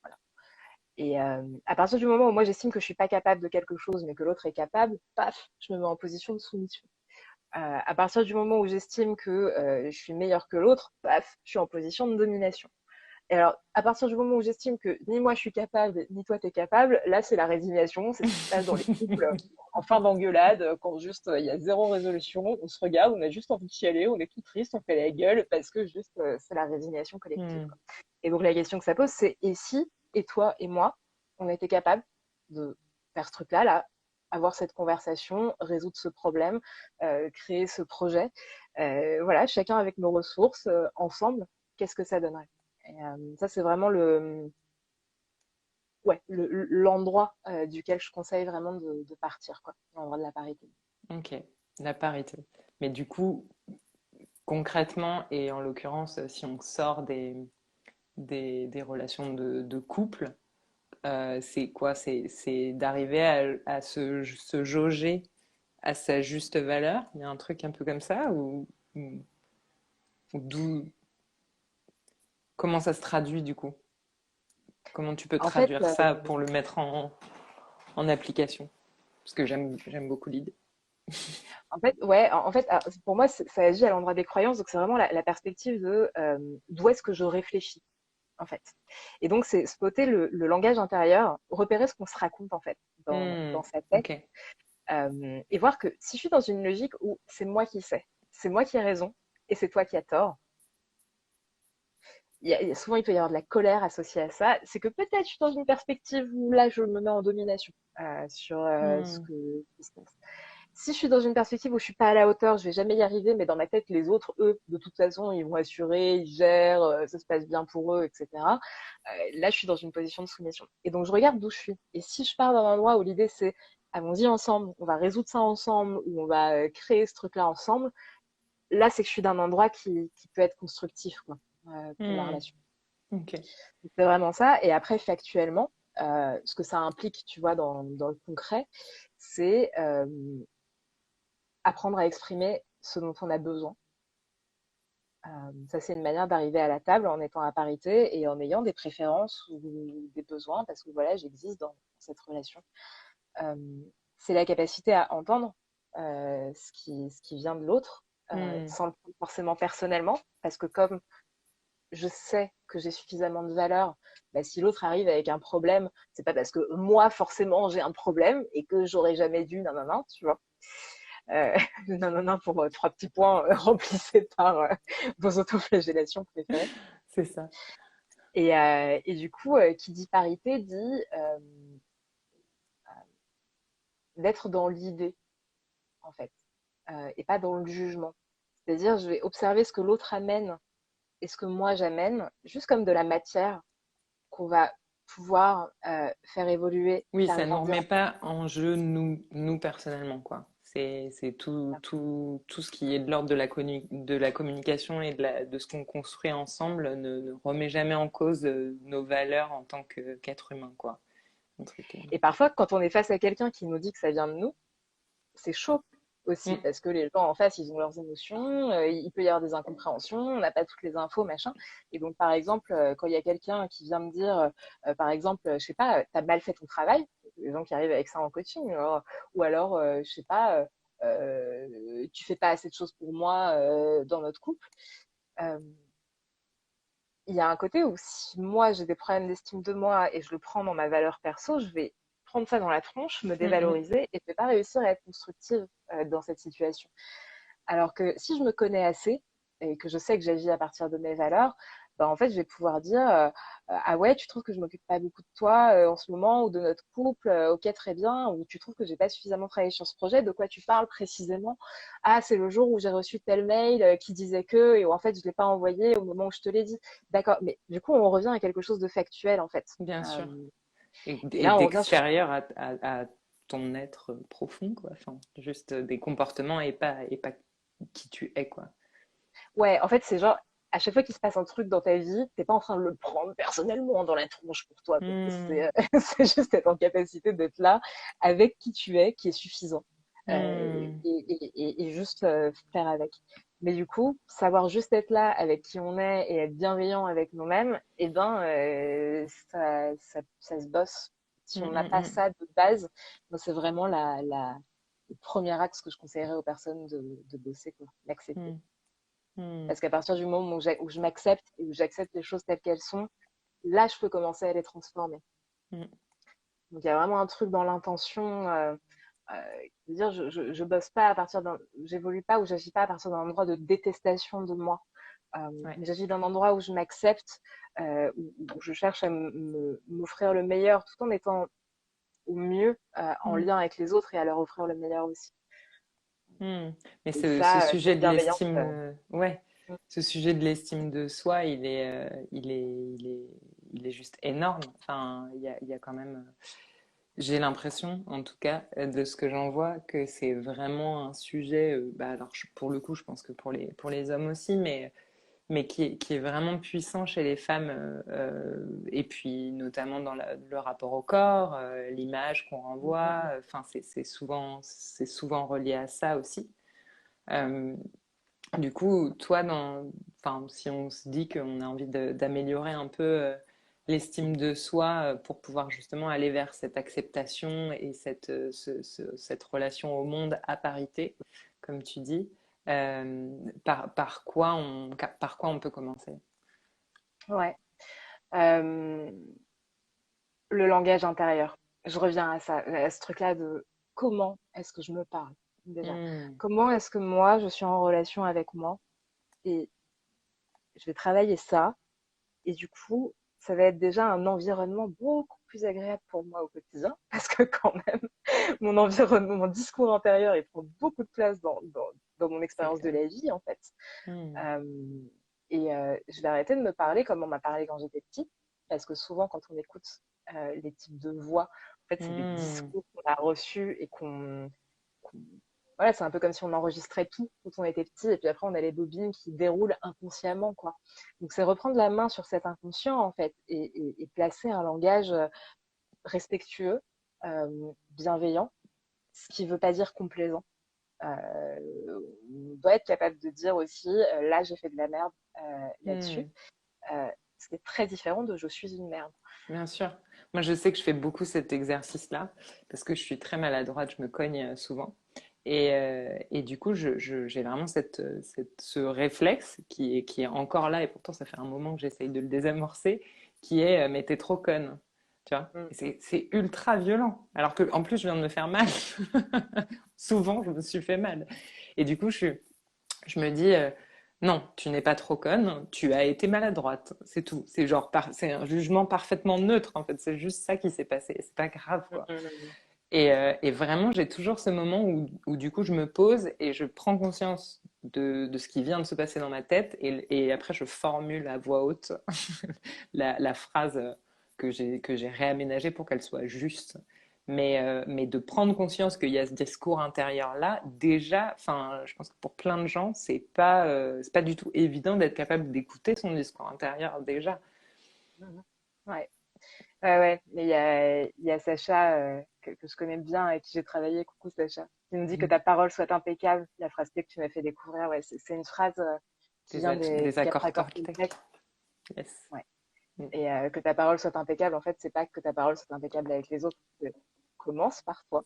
Voilà. Et à partir du moment où moi, j'estime que je suis pas capable de quelque chose, mais que l'autre est capable, paf, je me mets en position de soumission. À partir du moment où j'estime que je suis meilleure que l'autre, paf, je suis en position de domination. Et alors, à partir du moment où j'estime que ni moi je suis capable, ni toi t'es capable, là c'est la résignation, c'est ce qui se passe dans les couples en fin d'engueulade, quand juste il y a zéro résolution, on se regarde, on a juste envie de chialer, on est tout triste, on fait la gueule parce que juste c'est la résignation collective, Hmm. quoi. Et donc la question que ça pose, c'est et si, et toi et moi, on était capable de faire ce truc-là, là, avoir cette conversation, résoudre ce problème, créer ce projet, voilà, chacun avec nos ressources, ensemble, qu'est-ce que ça donnerait? Et ça, c'est vraiment ouais, l'endroit duquel je conseille vraiment de partir, quoi, l'endroit de la parité. Ok, la parité. Mais du coup, concrètement, et en l'occurrence, si on sort des relations de couple, c'est quoi? C'est d'arriver à se jauger à sa juste valeur? Il y a un truc un peu comme ça? Ou d'où, comment ça se traduit du coup? Comment tu peux En fait, traduire ça pour le mettre en application? Parce que j'aime beaucoup l'idée. ouais, en fait, pour moi, ça agit à l'endroit des croyances, donc c'est vraiment la perspective de d'où est-ce que je réfléchis, en fait. Et donc, c'est spotter le langage intérieur, repérer ce qu'on se raconte, en fait, Hmm, dans sa tête, ok. et voir que si je suis dans une logique où c'est moi qui sais, c'est moi qui ai raison, et c'est toi qui as tort, souvent il peut y avoir de la colère associée à ça. C'est que peut-être je suis dans une perspective où là je me mets en domination sur ce Hmm, que qui se passe. Si je suis dans une perspective où je suis pas à la hauteur, je vais jamais y arriver, mais dans ma tête les autres, eux, de toute façon, ils vont assurer, ils gèrent, ça se passe bien pour eux, etc. Là, je suis dans une position de soumission. Et donc je regarde d'où je suis. Et si je pars d'un endroit où l'idée c'est allons-y ensemble, on va résoudre ça ensemble, ou on va créer ce truc-là ensemble, là c'est que je suis d'un endroit qui peut être constructif, quoi, pour la hmm, relation. ok. C'est vraiment ça. Et après, factuellement, ce que ça implique, tu vois, dans le concret, c'est apprendre à exprimer ce dont on a besoin. Ça, c'est une manière d'arriver à la table en étant à parité et en ayant des préférences ou des besoins, parce que voilà, j'existe dans cette relation. Euh, c'est la capacité à entendre ce qui vient de l'autre, Hmm, sans le prendre forcément personnellement, parce que comme je sais que j'ai suffisamment de valeur, bah, si l'autre arrive avec un problème, c'est pas parce que moi forcément j'ai un problème et que j'aurais jamais dû, non, non, non, tu vois. Euh, non, non, non, pour trois petits points remplissés par vos autoflagellations préférées. c'est ça. Et du coup, qui dit parité dit d'être dans l'idée, en fait, et pas dans le jugement. C'est-à-dire, je vais observer ce que l'autre amène et ce que moi j'amène, juste comme de la matière qu'on va pouvoir faire évoluer, Oui, faire ça ne nous grandir. remet pas en jeu nous personnellement, quoi. C'est tout ce qui est de l'ordre de la communication et de ce qu'on construit ensemble ne remet jamais en cause nos valeurs en tant qu'être humain, quoi. Un truc, Et parfois, quand on est face à quelqu'un qui nous dit que ça vient de nous, c'est chaud aussi, Mm, parce que les gens en face, ils ont leurs émotions, il peut y avoir des incompréhensions, on n'a pas toutes les infos, machin. Et donc, par exemple, quand il y a quelqu'un qui vient me dire, par exemple, je sais pas, t'as mal fait ton travail, les gens qui arrivent avec ça en coaching, ou alors, je sais pas, tu fais pas assez de choses pour moi dans notre couple. Euh, il y a un côté où si moi j'ai des problèmes d'estime de moi et je le prends dans ma valeur perso, je vais prendre ça dans la tronche, me mm, mm. dévaloriser et je vais pas réussir à être constructive dans cette situation. Alors que si je me connais assez et que je sais que j'agis à partir de mes valeurs, ben en fait, je vais pouvoir dire ah ouais, tu trouves que je m'occupe pas beaucoup de toi en ce moment ou de notre couple, ok, très bien, ou tu trouves que j'ai pas suffisamment travaillé sur ce projet, de quoi tu parles précisément? Ah, c'est le jour où j'ai reçu tel mail qui disait que et où en fait je l'ai pas envoyé au moment où je te l'ai dit. D'accord, mais du coup on revient à quelque chose de factuel en fait. Bien Euh, sûr. et Et là on revient sur d'extérieur à ton être profond, quoi. Enfin, juste des comportements et pas qui tu es, quoi. ouais, en fait, c'est genre, à chaque fois qu'il se passe un truc dans ta vie, t'es pas en train de le prendre personnellement dans la tronche pour toi, parce que Hmm, c'est juste être en capacité d'être là avec qui tu es, qui est suffisant. hmm, Et juste faire avec. Mais du coup, savoir juste être là avec qui on est et être bienveillant avec nous-mêmes, eh ben, ça se bosse. Si hmm, on n'a hmm, pas hmm, ça de base, ben, c'est vraiment le premier axe que je conseillerais aux personnes de bosser, quoi, l'accepter. hmm, hmm, Parce qu'à partir du moment où je m'accepte et où j'accepte les choses telles qu'elles sont, là, je peux commencer à les transformer. hmm. Donc, il y a vraiment un truc dans l'intention. Dire, je bosse pas à partir d'un, j'évolue pas ou j'agis pas à partir d'un endroit de détestation de moi. Ouais. Mais j'agis d'un endroit où je m'accepte, où je cherche à m'offrir le meilleur tout en étant au mieux en Hmm, lien avec les autres et à leur offrir le meilleur aussi. hmm. Mais Et ce ça, sujet cette de bienveillance. l'estime, ouais, Mm, ce sujet de l'estime de soi, il est juste énorme. Enfin, il y a quand même, j'ai l'impression, en tout cas, de ce que j'en vois, que c'est vraiment un sujet, bah alors pour le coup, je pense que pour les hommes aussi, mais qui est vraiment puissant chez les femmes, et puis notamment dans le rapport au corps, l'image qu'on mm, renvoie, mm, enfin, c'est souvent relié à ça aussi. Euh, du coup, toi, enfin, si on se dit qu'on a envie d'améliorer un peu l'estime de soi pour pouvoir justement aller vers cette acceptation et cette relation au monde à parité, comme tu dis, par quoi on peut commencer? mm. Ouais. Euh, le langage intérieur. Je reviens à ça, à ce truc-là de comment est-ce que je me parle déjà. Hmm, Comment est-ce que moi, je suis en relation avec moi et je vais travailler ça. Et du coup, ça va être déjà un environnement beaucoup plus agréable pour moi au quotidien parce que quand même, mon environnement, mon discours intérieur, il prend beaucoup de place dans mon c'est expérience de clair. la vie en fait. Hmm, Euh, je vais arrêter de me parler comme on m'a parlé quand j'étais petite, parce que souvent, quand on écoute les types de voix, en fait, c'est des hmm, discours qu'on a reçus et qu'on- voilà, c'est un peu comme si on enregistrait tout quand on était petit, et puis après, on a les bobines qui déroulent inconsciemment, quoi. Donc, c'est reprendre la main sur cet inconscient, en fait, et placer un langage respectueux, bienveillant, ce qui ne veut pas dire complaisant. On doit être capable de dire aussi, là, j'ai fait de la merde là-dessus. hmm. Ce qui est très différent de je suis une merde. Bien sûr. Moi, je sais que je fais beaucoup cet exercice-là parce que je suis très maladroite, je me cogne souvent. Et du coup, j'ai vraiment ce réflexe qui est encore là, et pourtant ça fait un moment que j'essaye de le désamorcer, qui est mais t'es trop conne. Tu vois? Mm. Et c'est ultra violent. Alors que en plus, je viens de me faire mal. Souvent, je me suis fait mal. Et du coup, je me dis, non, tu n'es pas trop conne, tu as été maladroite, c'est tout. C'est genre, c'est un jugement parfaitement neutre, en fait. C'est juste ça qui s'est passé. C'est pas grave, Mm, quoi. mm, Et vraiment, j'ai toujours ce moment où, du coup, je me pose et je prends conscience de ce qui vient de se passer dans ma tête. Et après, je formule à voix haute la phrase que j'ai réaménagée pour qu'elle soit juste. Mais de prendre conscience qu'il y a ce discours intérieur-là, déjà, enfin, je pense que pour plein de gens, c'est pas du tout évident d'être capable d'écouter son discours intérieur déjà. Mhm. Ouais. Ouais, ouais. Mais il y a Sacha, que je connais bien, avec qui j'ai travaillé. Coucou Sacha. Qui me dit que Mhm. ta parole soit impeccable. La phrase que tu m'as fait découvrir, ouais, c'est une phrase qui vient des Des quatre accords accords Toltec. Toltec. Yes. Ouais. Mm. Et que ta parole soit impeccable, en fait, c'est pas que ta parole soit impeccable avec les autres. Commence par toi.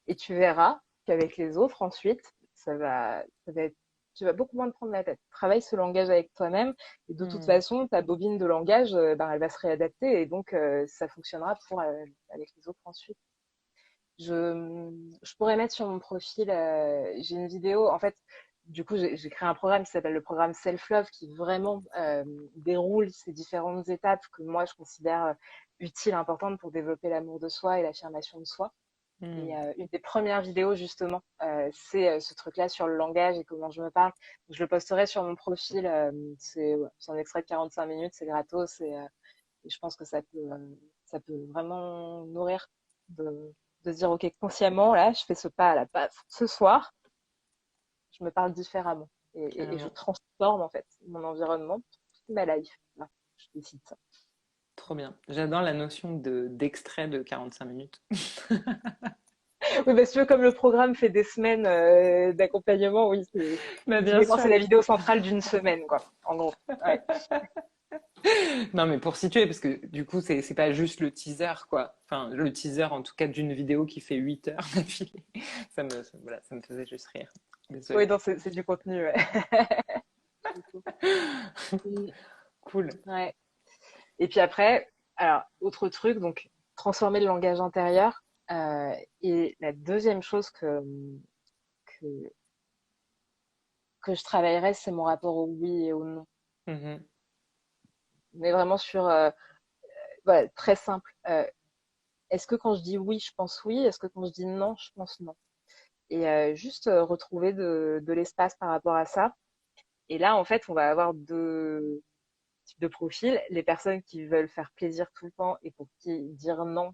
Et tu verras qu'avec les autres, ensuite, ça va être, tu vas beaucoup moins te prendre la tête. Travaille ce langage avec toi-même. Et de toute Mm. façon, ta bobine de langage, ben, elle va se réadapter. Et donc, ça fonctionnera avec les autres ensuite. Je pourrais mettre sur mon profil, j'ai une vidéo. En fait, du coup, j'ai créé un programme qui s'appelle le programme Self-Love qui vraiment déroule ces différentes étapes que moi, je considère utiles, importantes pour développer l'amour de soi et l'affirmation de soi. Et Mm. une des premières vidéos, justement, c'est ce truc-là sur le langage et comment je me parle. Je le posterai sur mon profil. C'est un extrait de 45 minutes, c'est gratos. Et je pense que ça peut vraiment nourrir de se dire, OK, consciemment, là, je fais ce pas à la base. Ce soir, je me parle différemment. Et je Carrément. transforme, en fait, mon environnement, toute ma life. Là, je décide ça. Trop bien. J'adore la notion d'extrait de 45 minutes. Oui, parce que comme le programme fait des semaines d'accompagnement, oui, Bah, bien typiquement, sûr. c'est la vidéo centrale d'une semaine, quoi, en gros. Ouais. Non, mais pour situer, parce que du coup, c'est pas juste le teaser, quoi. Enfin, le teaser, en tout cas, d'une vidéo qui fait 8 heures d'affilée. Voilà, ça me faisait juste rire. Oui, Désolée. non, c'est du contenu, ouais. Du coup. Mm, Cool. ouais. Et puis après, alors, autre truc, donc, transformer le langage intérieur. Et la deuxième chose que, que je travaillerais, c'est mon rapport au oui et au non. Mhm. Mais vraiment sur, voilà, très simple. Est-ce que quand je dis oui, je pense oui? Est-ce que quand je dis non, je pense non? Et juste retrouver de l'espace par rapport à ça. Et là, en fait, on va avoir deux types de profils. Les personnes qui veulent faire plaisir tout le temps et pour qui dire non,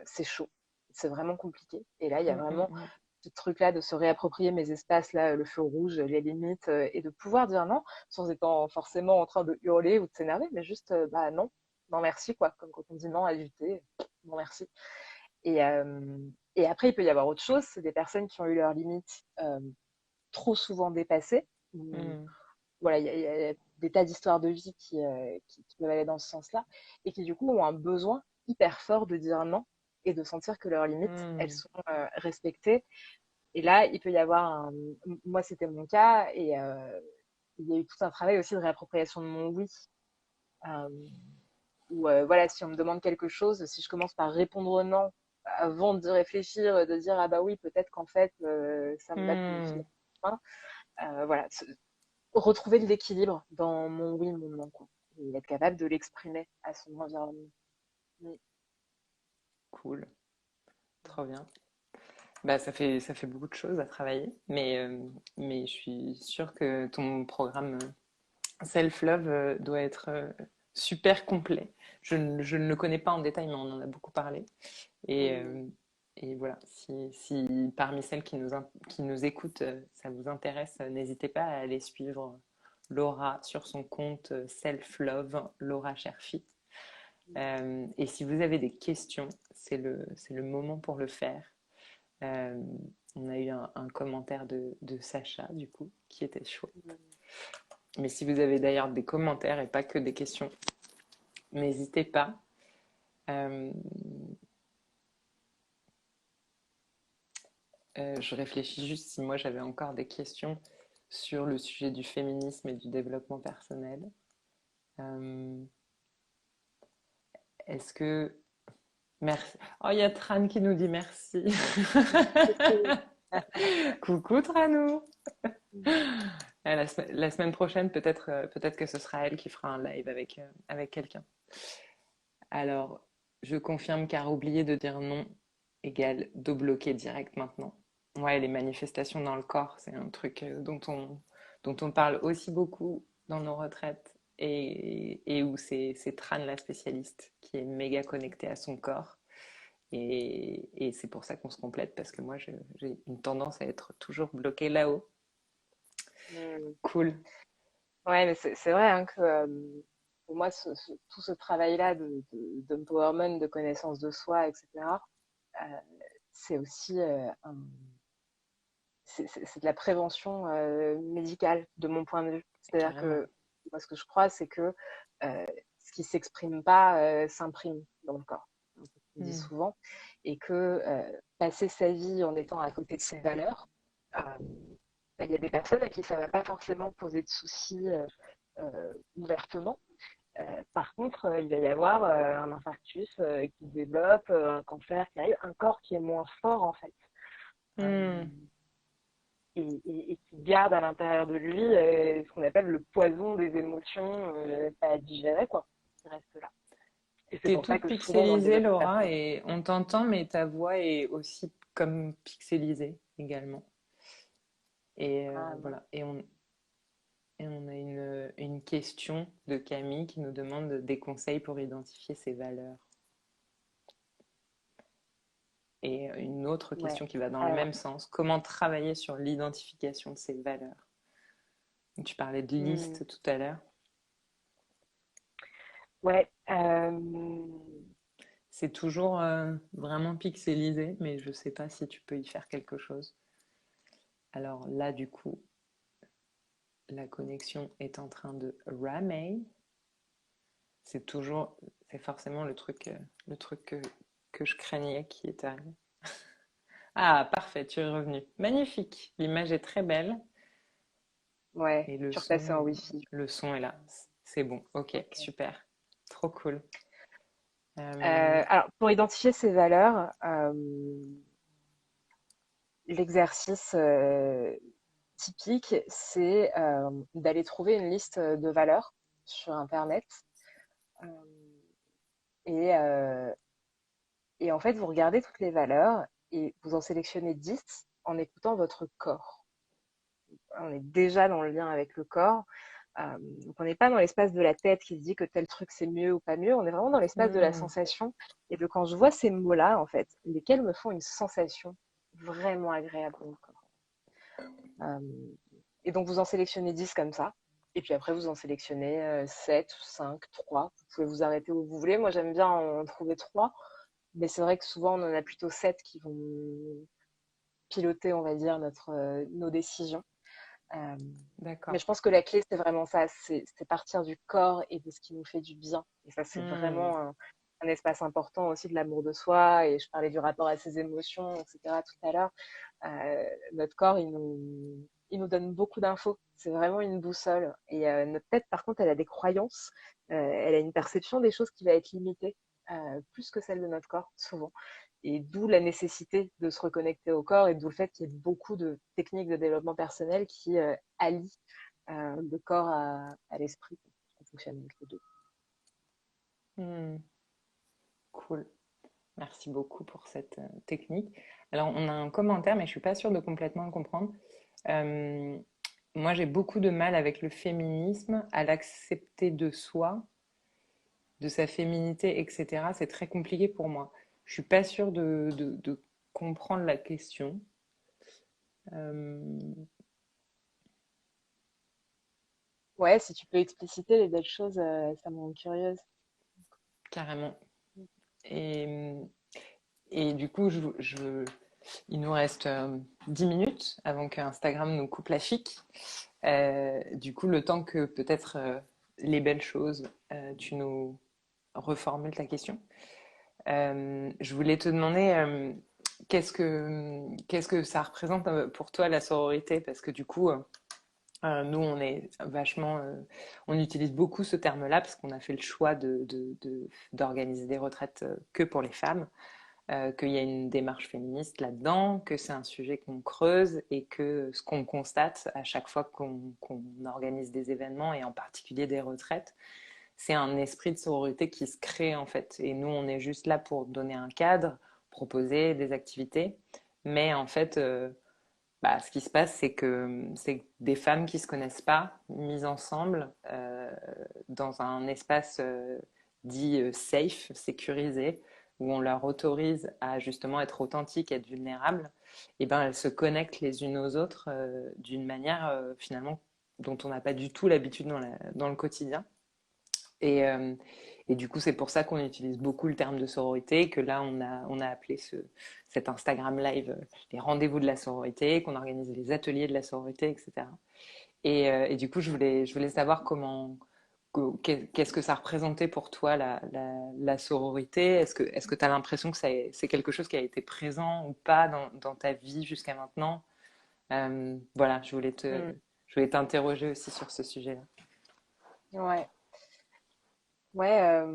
c'est chaud. C'est vraiment compliqué. Et là, il y a Mm, mm, vraiment mm. ce truc-là de se réapproprier mes espaces, là, le feu rouge, les limites, et de pouvoir dire non sans étant forcément en train de hurler ou de s'énerver, mais juste, bah non, non merci, quoi. Comme quand on dit non à du thé, non merci. Et après, il peut y avoir autre chose, c'est des personnes qui ont eu leurs limites trop souvent dépassées. Mm. Voilà, il y a des tas d'histoires de vie qui peuvent aller dans ce sens-là, et qui du coup ont un besoin hyper fort de dire non et de sentir que leurs limites, elles Mm. sont respectées. Et là, il peut y avoir moi, c'était mon cas, et il y a eu tout un travail aussi de réappropriation de mon oui. Euh, Où, voilà, si on me demande quelque chose, si je commence par répondre non avant d'y réfléchir, de dire ah bah oui, peut-être qu'en fait, ça me va de filer Mm. un coin. Voilà, retrouver de l'équilibre dans mon oui, mon non, quoi. Et être capable de l'exprimer à son environnement. Mm. Cool. Trop bien. Bah, ça fait beaucoup de choses à travailler, mais je suis sûre que ton programme Self-Love doit être super complet. Je ne le connais pas en détail, mais on en a beaucoup parlé. Et, Mm. euh, et voilà, si parmi celles qui nous écoutent, ça vous intéresse, n'hésitez pas à aller suivre Laura sur son compte Self-Love, Laura Sherfit. Et si vous avez des questions, c'est le moment pour le faire. Euh, on a eu un commentaire de Sacha, du coup, qui était chouette. Mm. Mais si vous avez d'ailleurs des commentaires et pas que des questions, n'hésitez pas. Euh, je réfléchis juste si moi j'avais encore des questions sur le sujet du féminisme et du développement personnel. Euh, Est-ce que... Merci. Oh, il y a Tran qui nous dit merci. Coucou. Coucou Tranou. La semaine prochaine, peut-être que ce sera elle qui fera un live avec quelqu'un. Alors, je confirme car oublier de dire non égale de bloquer direct maintenant. Ouais, les manifestations dans le corps, c'est un truc dont on parle aussi beaucoup dans nos retraites et où c'est Tran la spécialiste qui est méga connectée à son corps. Et c'est pour ça qu'on se complète parce que moi j'ai une tendance à être toujours bloquée là-haut. Mm. Cool. Ouais, mais c'est vrai hein, que pour moi, tout ce travail-là d'empowerment, de connaissance de soi, etc., euh, c'est aussi c'est de la prévention médicale, de mon point de vue. C'est-à-dire Carrément. que moi, ce que je crois, c'est que ce qui s'exprime pas s'imprime dans le corps. C'est un peu ce qu'on dit Hmm. souvent. Et que passer sa vie en étant à côté de ses valeurs, euh, il y a des personnes à qui ça ne va pas forcément poser de soucis ouvertement. Par contre, il va y avoir un infarctus qui se développe, un cancer qui arrive, un corps qui est moins fort en fait. Euh, Hmm. et qui garde à l'intérieur de lui ce qu'on appelle le poison des émotions pas digérées, quoi, qui reste là. Et c'est T'es pour ça toute que souvent dans le pixelisée, développement Laura, personnel. et on t'entend, mais ta voix est aussi comme pixelisée également. Et Ah, voilà. Et on a une question de Camille qui nous demande des conseils pour identifier ses valeurs. Et une autre ouais. question qui va dans le Alors, même sens. Comment travailler sur l'identification de ses valeurs? Tu parlais de hmm, liste tout à l'heure. ouais. C'est toujours vraiment pixelisé, mais je ne sais pas si tu peux y faire quelque chose. Alors là, du coup, la connexion est en train de ramer. C'est forcément le truc que je craignais qui est arrivé. Ah, parfait, tu es revenu. Magnifique. L'image est très belle Ouais, et je suis repassée en Wi-Fi. le son est là. C'est bon. Ok, super. Trop cool. Euh, Alors, pour identifier ces valeurs, l'exercice typique, c'est d'aller trouver une liste de valeurs sur Internet. Euh, et, euh, et en fait, vous regardez toutes les valeurs et vous en sélectionnez 10 en écoutant votre corps. On est déjà dans le lien avec le corps. Donc on n'est pas dans l'espace de la tête qui se dit que tel truc c'est mieux ou pas mieux. On est vraiment dans l'espace de la hmm, sensation et de quand je vois ces mots-là, en fait, lesquels me font une sensation vraiment agréable dans le corps. Euh, et donc vous en sélectionnez 10 comme ça. Et puis après, vous en sélectionnez 7, 5, 3. Vous pouvez vous arrêter où vous voulez. Moi, j'aime bien en trouver 3. Mais c'est vrai que souvent, on en a plutôt 7 qui vont piloter, on va dire, nos décisions. Euh, mais d'accord. je pense que la clé, c'est vraiment ça, c'est partir du corps et de ce qui nous fait du bien. Et ça, c'est Hmm, vraiment un espace important aussi de l'amour de soi. Et je parlais du rapport à ses émotions, etc. tout à l'heure. Notre corps, il nous donne beaucoup d'infos. C'est vraiment une boussole. Et notre tête, par contre, elle a des croyances. Elle a une perception des choses qui va être limitée, plus que celle de notre corps, souvent. Et d'où la nécessité de se reconnecter au corps et d'où le fait qu'il y ait beaucoup de techniques de développement personnel qui allient le corps à l'esprit. On fonctionne avec les deux. hmm, cool. Merci beaucoup pour cette technique. Alors, on a un commentaire, mais je suis pas sûre de complètement le comprendre. Euh, Moi, j'ai beaucoup de mal avec le féminisme, à l'accepter de soi, de sa féminité, etc. C'est très compliqué pour moi. Je suis pas sûre de comprendre la question. Euh, Ouais, si tu peux expliciter les belles choses, ça me rend curieuse. Carrément. Et, et du coup, il nous reste 10 minutes avant que Instagram nous coupe la chic. Du coup, le temps que peut-être les belles choses, tu nous reformules ta question. Je voulais te demander qu'est-ce que ça représente pour toi la sororité? Parce que du coup, nous, on est vachement, on utilise beaucoup ce terme-là parce qu'on a fait le choix d'organiser des retraites que pour les femmes, qu'il y a une démarche féministe là-dedans, que c'est un sujet qu'on creuse et que ce qu'on constate à chaque fois qu'on organise des événements et en particulier des retraites, c'est un esprit de sororité qui se crée en fait. Et nous, on est juste là pour donner un cadre, proposer des activités, mais en fait, Bah, ce qui se passe, c'est que des femmes qui se connaissent pas, mises ensemble dans un espace dit safe, sécurisé, où on leur autorise à justement être authentiques, être vulnérables, et ben elles se connectent les unes aux autres d'une manière finalement dont on n'a pas du tout l'habitude dans le quotidien. Et, euh, et du coup, c'est pour ça qu'on utilise beaucoup le terme de sororité, que là, on a appelé cet Instagram Live les rendez-vous de la sororité, qu'on organise les ateliers de la sororité, etc. Et du coup, je voulais savoir qu'est-ce que ça représentait pour toi, la sororité? Est-ce que tu as l'impression que c'est quelque chose qui a été présent ou pas dans ta vie jusqu'à maintenant? Voilà, Mm. je voulais t'interroger aussi sur ce sujet-là. Ouais, ouais.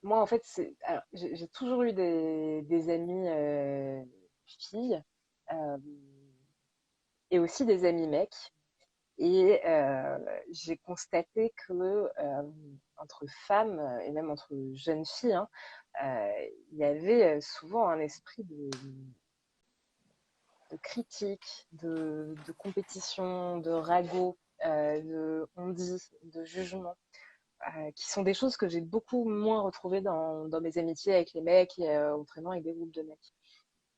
Moi, en fait, alors, j'ai toujours eu des amis filles euh, et aussi des amis mecs. Et j'ai constaté que entre femmes et même entre jeunes filles, hein, il y avait souvent un esprit de critique, de compétition, de ragot, de on-dit, de jugement, qui sont des choses que j'ai beaucoup moins retrouvées dans mes amitiés avec les mecs et autrement avec des groupes de mecs.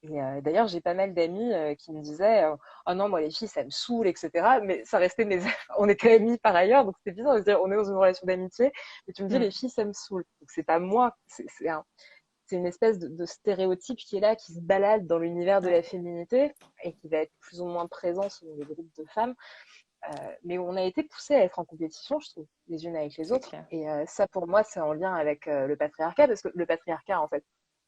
Et d'ailleurs, j'ai pas mal d'amis qui me disaient oh non, moi les filles, ça me saoule, etc. Mais ça restait mes. On était amis par ailleurs, donc c'était bizarre de se dire on est dans une relation d'amitié, et tu me dis Hmm, les filles, ça me saoule. Donc c'est pas moi, c'est une espèce de stéréotype qui est là, qui se balade dans l'univers de ouais, la féminité et qui va être plus ou moins présent selon les groupes de femmes. Mais on a été poussés à être en compétition, je trouve, les unes avec les c'est autres. clair. Et ça, pour moi, c'est en lien avec le patriarcat, parce que le patriarcat, en fait,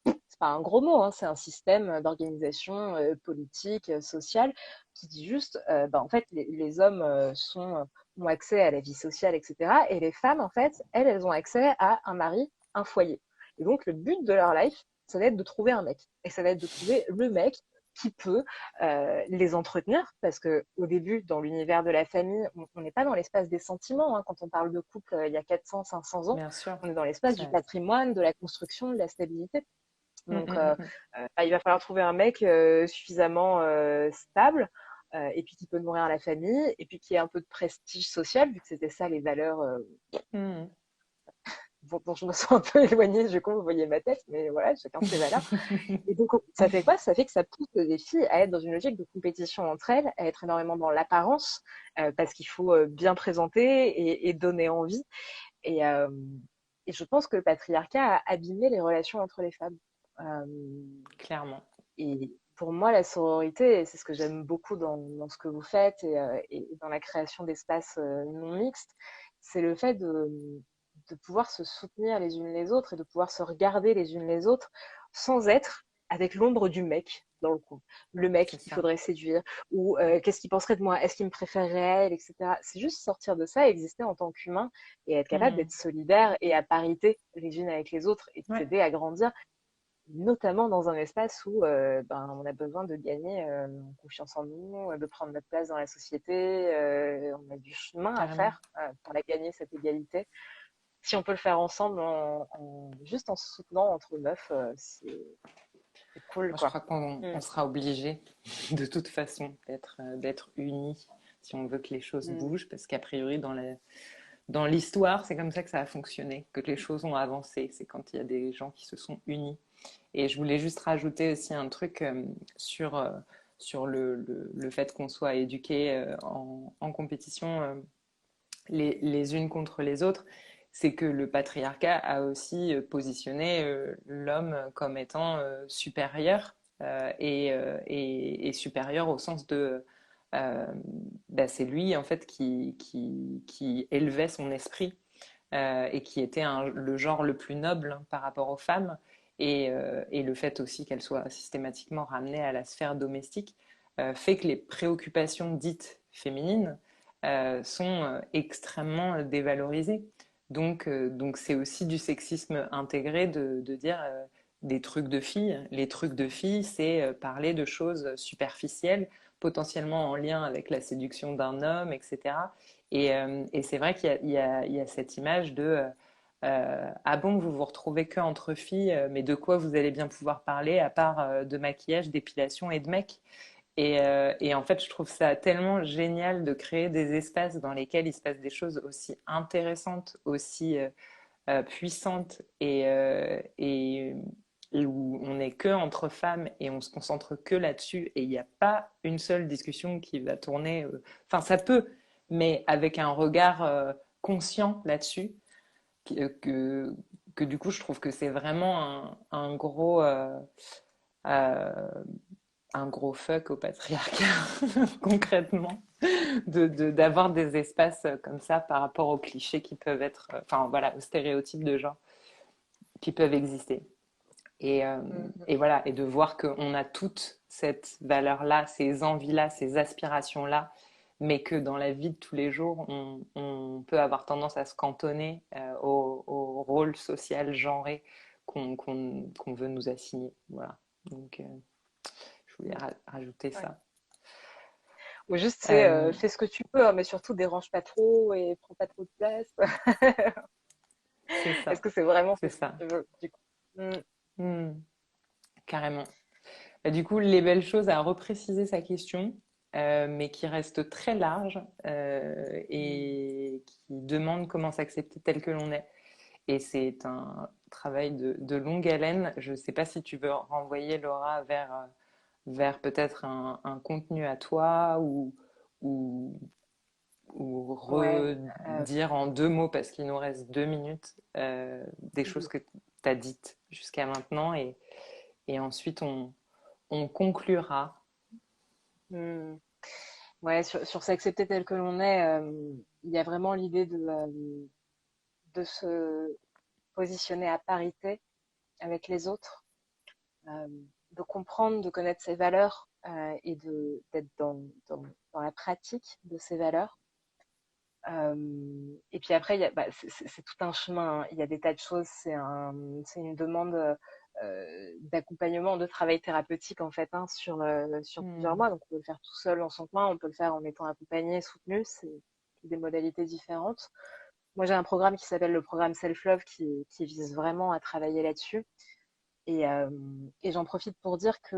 c'est pas un gros mot, hein, c'est un système d'organisation politique, sociale, qui dit juste, en fait, les hommes ont accès à la vie sociale, etc. Et les femmes, en fait, elles ont accès à un mari, un foyer. Et donc, le but de leur life, ça va être de trouver un mec. Et ça va être de trouver le mec qui peut les entretenir, parce que au début, dans l'univers de la famille, on n'est pas dans l'espace des sentiments. Hein, quand on parle de couple il y a 400, 500 ans, Bien sûr. on est dans l'espace du Ça- patrimoine, de la construction, de la stabilité. Mm, Donc, mm, mm, il va falloir trouver un mec suffisamment stable et puis qui peut nourrir la famille et puis qui ait un peu de prestige social, vu que c'était ça les valeurs mm. dont je me sens un peu éloignée. Je crois que vous voyez ma tête, mais voilà, chacun ses valeurs. Et donc, ça fait quoi? Ça fait que ça pousse les filles à être dans une logique de compétition entre elles, à être énormément dans l'apparence, parce qu'il faut bien présenter et donner envie. Et, euh, et je pense que le patriarcat a abîmé les relations entre les femmes. Euh, Clairement. Et pour moi, la sororité, et c'est ce que j'aime beaucoup dans ce que vous faites et dans la création d'espaces non mixtes, c'est le fait de pouvoir se soutenir les unes les autres et de pouvoir se regarder les unes les autres sans être avec l'ombre du mec dans le couple. Le mec C'est qu'il ça. faudrait séduire, ou qu'est-ce qu'il penserait de moi, est-ce qu'il me préférerait elle, etc. C'est juste sortir de ça, exister en tant qu'humain et être capable Mm. d'être solidaire et à parité les unes avec les autres et de Ouais, s'aider à grandir notamment dans un espace où on a besoin de gagner en confiance en nous, de prendre notre place dans la société. On a du chemin à carrément. faire pour la gagner, cette égalité. Si on peut le faire ensemble, juste en se soutenant entre meufs, c'est cool, Moi, je quoi. crois Mm, on sera obligé, de toute façon, d'être unis si on veut que les choses mm, bougent, parce qu'a priori, dans l'histoire, c'est comme ça que ça a fonctionné, que les choses ont avancé. C'est quand il y a des gens qui se sont unis. Et je voulais juste rajouter aussi un truc sur, sur le fait qu'on soit éduqués en compétition les unes contre les autres, c'est que le patriarcat a aussi positionné l'homme comme étant supérieur et supérieur au sens de euh, bah, c'est lui en fait qui élevait son esprit et qui était le genre le plus noble par rapport aux femmes et le fait aussi qu'elles soient systématiquement ramenées à la sphère domestique fait que les préoccupations dites féminines sont extrêmement dévalorisées. Donc c'est aussi du sexisme intégré de dire des trucs de filles. Les trucs de filles, c'est parler de choses superficielles, potentiellement en lien avec la séduction d'un homme, etc. Et c'est vrai qu'il y a cette image de ah bon, vous vous retrouvez que entre filles, mais de quoi vous allez bien pouvoir parler à part de maquillage, d'épilation et de mecs? Et en fait, je trouve ça tellement génial de créer des espaces dans lesquels il se passe des choses aussi intéressantes, aussi puissante et où on n'est que entre femmes et on se concentre que là-dessus et il n'y a pas une seule discussion qui va tourner. Enfin, ça peut, mais avec un regard conscient là-dessus que, que du coup, je trouve que c'est vraiment euh, un gros fuck au patriarcat, concrètement, d'avoir des espaces comme ça par rapport aux clichés qui peuvent être, enfin voilà, aux stéréotypes de genre qui peuvent exister. Et voilà, et de voir qu'on a toute cette valeur-là, ces envies-là, ces aspirations-là, mais que dans la vie de tous les jours, on peut avoir tendance à se cantonner au rôle social genré qu'on veut nous assigner. Voilà. Donc, je voulais rajouter Ouais. ça. Ou juste, Euh, fais ce que tu peux, hein, mais surtout dérange pas trop et prends pas trop de place. c'est Est-ce ça, que c'est vraiment c'est ce que ça. tu veux, du coup? Hmm, carrément. Bah, du coup, les belles choses à repréciser sa question, mais qui reste très large Mm. et qui demande comment s'accepter tel que l'on est. Et c'est un travail de longue haleine. Je ne sais pas si tu veux renvoyer Laura vers peut-être un contenu à toi ou, ou Ouais, redire en 2 mots, parce qu'il nous reste 2 minutes, des choses que tu as dites jusqu'à maintenant. Et ensuite, on conclura. mm. Ouais, sur s'accepter tel que l'on est, il y a vraiment l'idée de se positionner à parité avec les autres, euh, de comprendre, de connaître ses valeurs et d'être dans la pratique de ces valeurs. Et puis après, bah, c'est tout un chemin, hein. Il y a des tas de choses. C'est une demande d'accompagnement, de travail thérapeutique en fait, hein, sur plusieurs Hmm. mois. Donc on peut le faire tout seul dans son coin, on peut le faire en étant accompagné, soutenu. C'est des modalités différentes. Moi, j'ai un programme qui s'appelle le programme Self Love qui vise vraiment à travailler là-dessus. Et, euh, et j'en profite pour dire que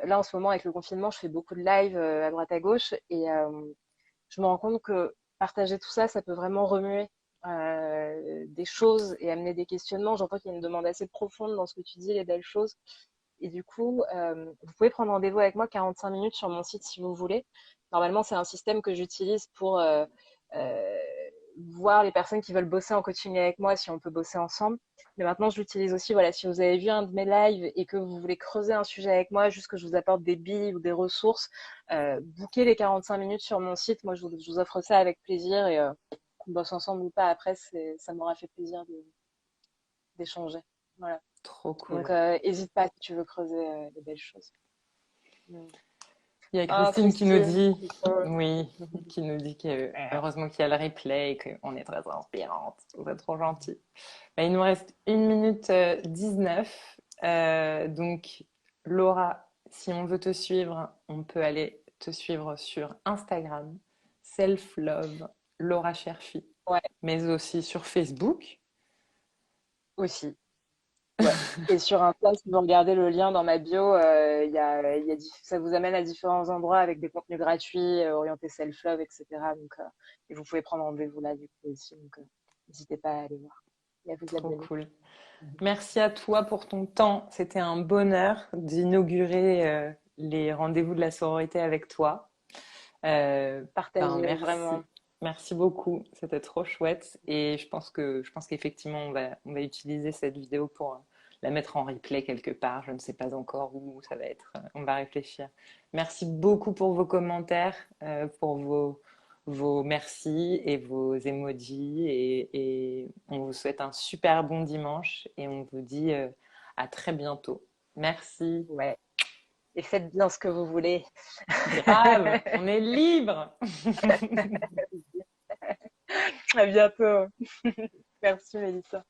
là, en ce moment, avec le confinement, je fais beaucoup de live à droite à gauche et je me rends compte que partager tout ça, ça peut vraiment remuer des choses et amener des questionnements. J'entends qu'il y a une demande assez profonde dans ce que tu dis, les belles choses. Et du coup, vous pouvez prendre rendez-vous avec moi 45 minutes sur mon site si vous voulez. Normalement, c'est un système que j'utilise pour euh, voir les personnes qui veulent bosser en coaching avec moi, si on peut bosser ensemble. Mais maintenant, je l'utilise aussi, voilà, si vous avez vu un de mes lives et que vous voulez creuser un sujet avec moi, juste que je vous apporte des billes ou des ressources, booker les 45 minutes sur mon site. Moi, je vous offre ça avec plaisir et qu'on bosse ensemble ou pas après, ça m'aura fait plaisir d'échanger. Voilà. Trop Donc, cool. hésite pas si tu veux creuser les belles choses. Mm. Il y a Ah, Christine qui nous Christine. dit, oui, qui nous dit que Ah, heureusement qu'il y a le replay et qu'on est très inspirante. Vous êtes trop gentil. Bah, il nous reste 1 minute 19. Donc, Laura, si on veut te suivre, on peut aller te suivre sur Instagram, Self-Love, Laura Cherfi, ouais, mais aussi sur Facebook. aussi. Ouais. Et sur Insta, si vous regardez le lien dans ma bio, ça vous amène à différents endroits avec des contenus gratuits, orientés self-love, etc. Donc, et vous pouvez prendre rendez-vous là, du coup, aussi. Donc, n'hésitez pas à aller voir et à vous Trop abonner. cool. Merci à toi pour ton temps. C'était un bonheur d'inaugurer les rendez-vous de la sororité avec toi. Ben Partagez merci. vraiment. Merci beaucoup. C'était trop chouette. Et je pense qu'effectivement, on va utiliser cette vidéo pour la mettre en replay quelque part. Je ne sais pas encore où ça va être. On va réfléchir. Merci beaucoup pour vos commentaires, pour vos merci et vos emojis. Et on vous souhaite un super bon dimanche et on vous dit à très bientôt. Merci. Ouais. Et faites bien ce que vous voulez. Grave, on est libre. À bientôt. Merci, Mélissa.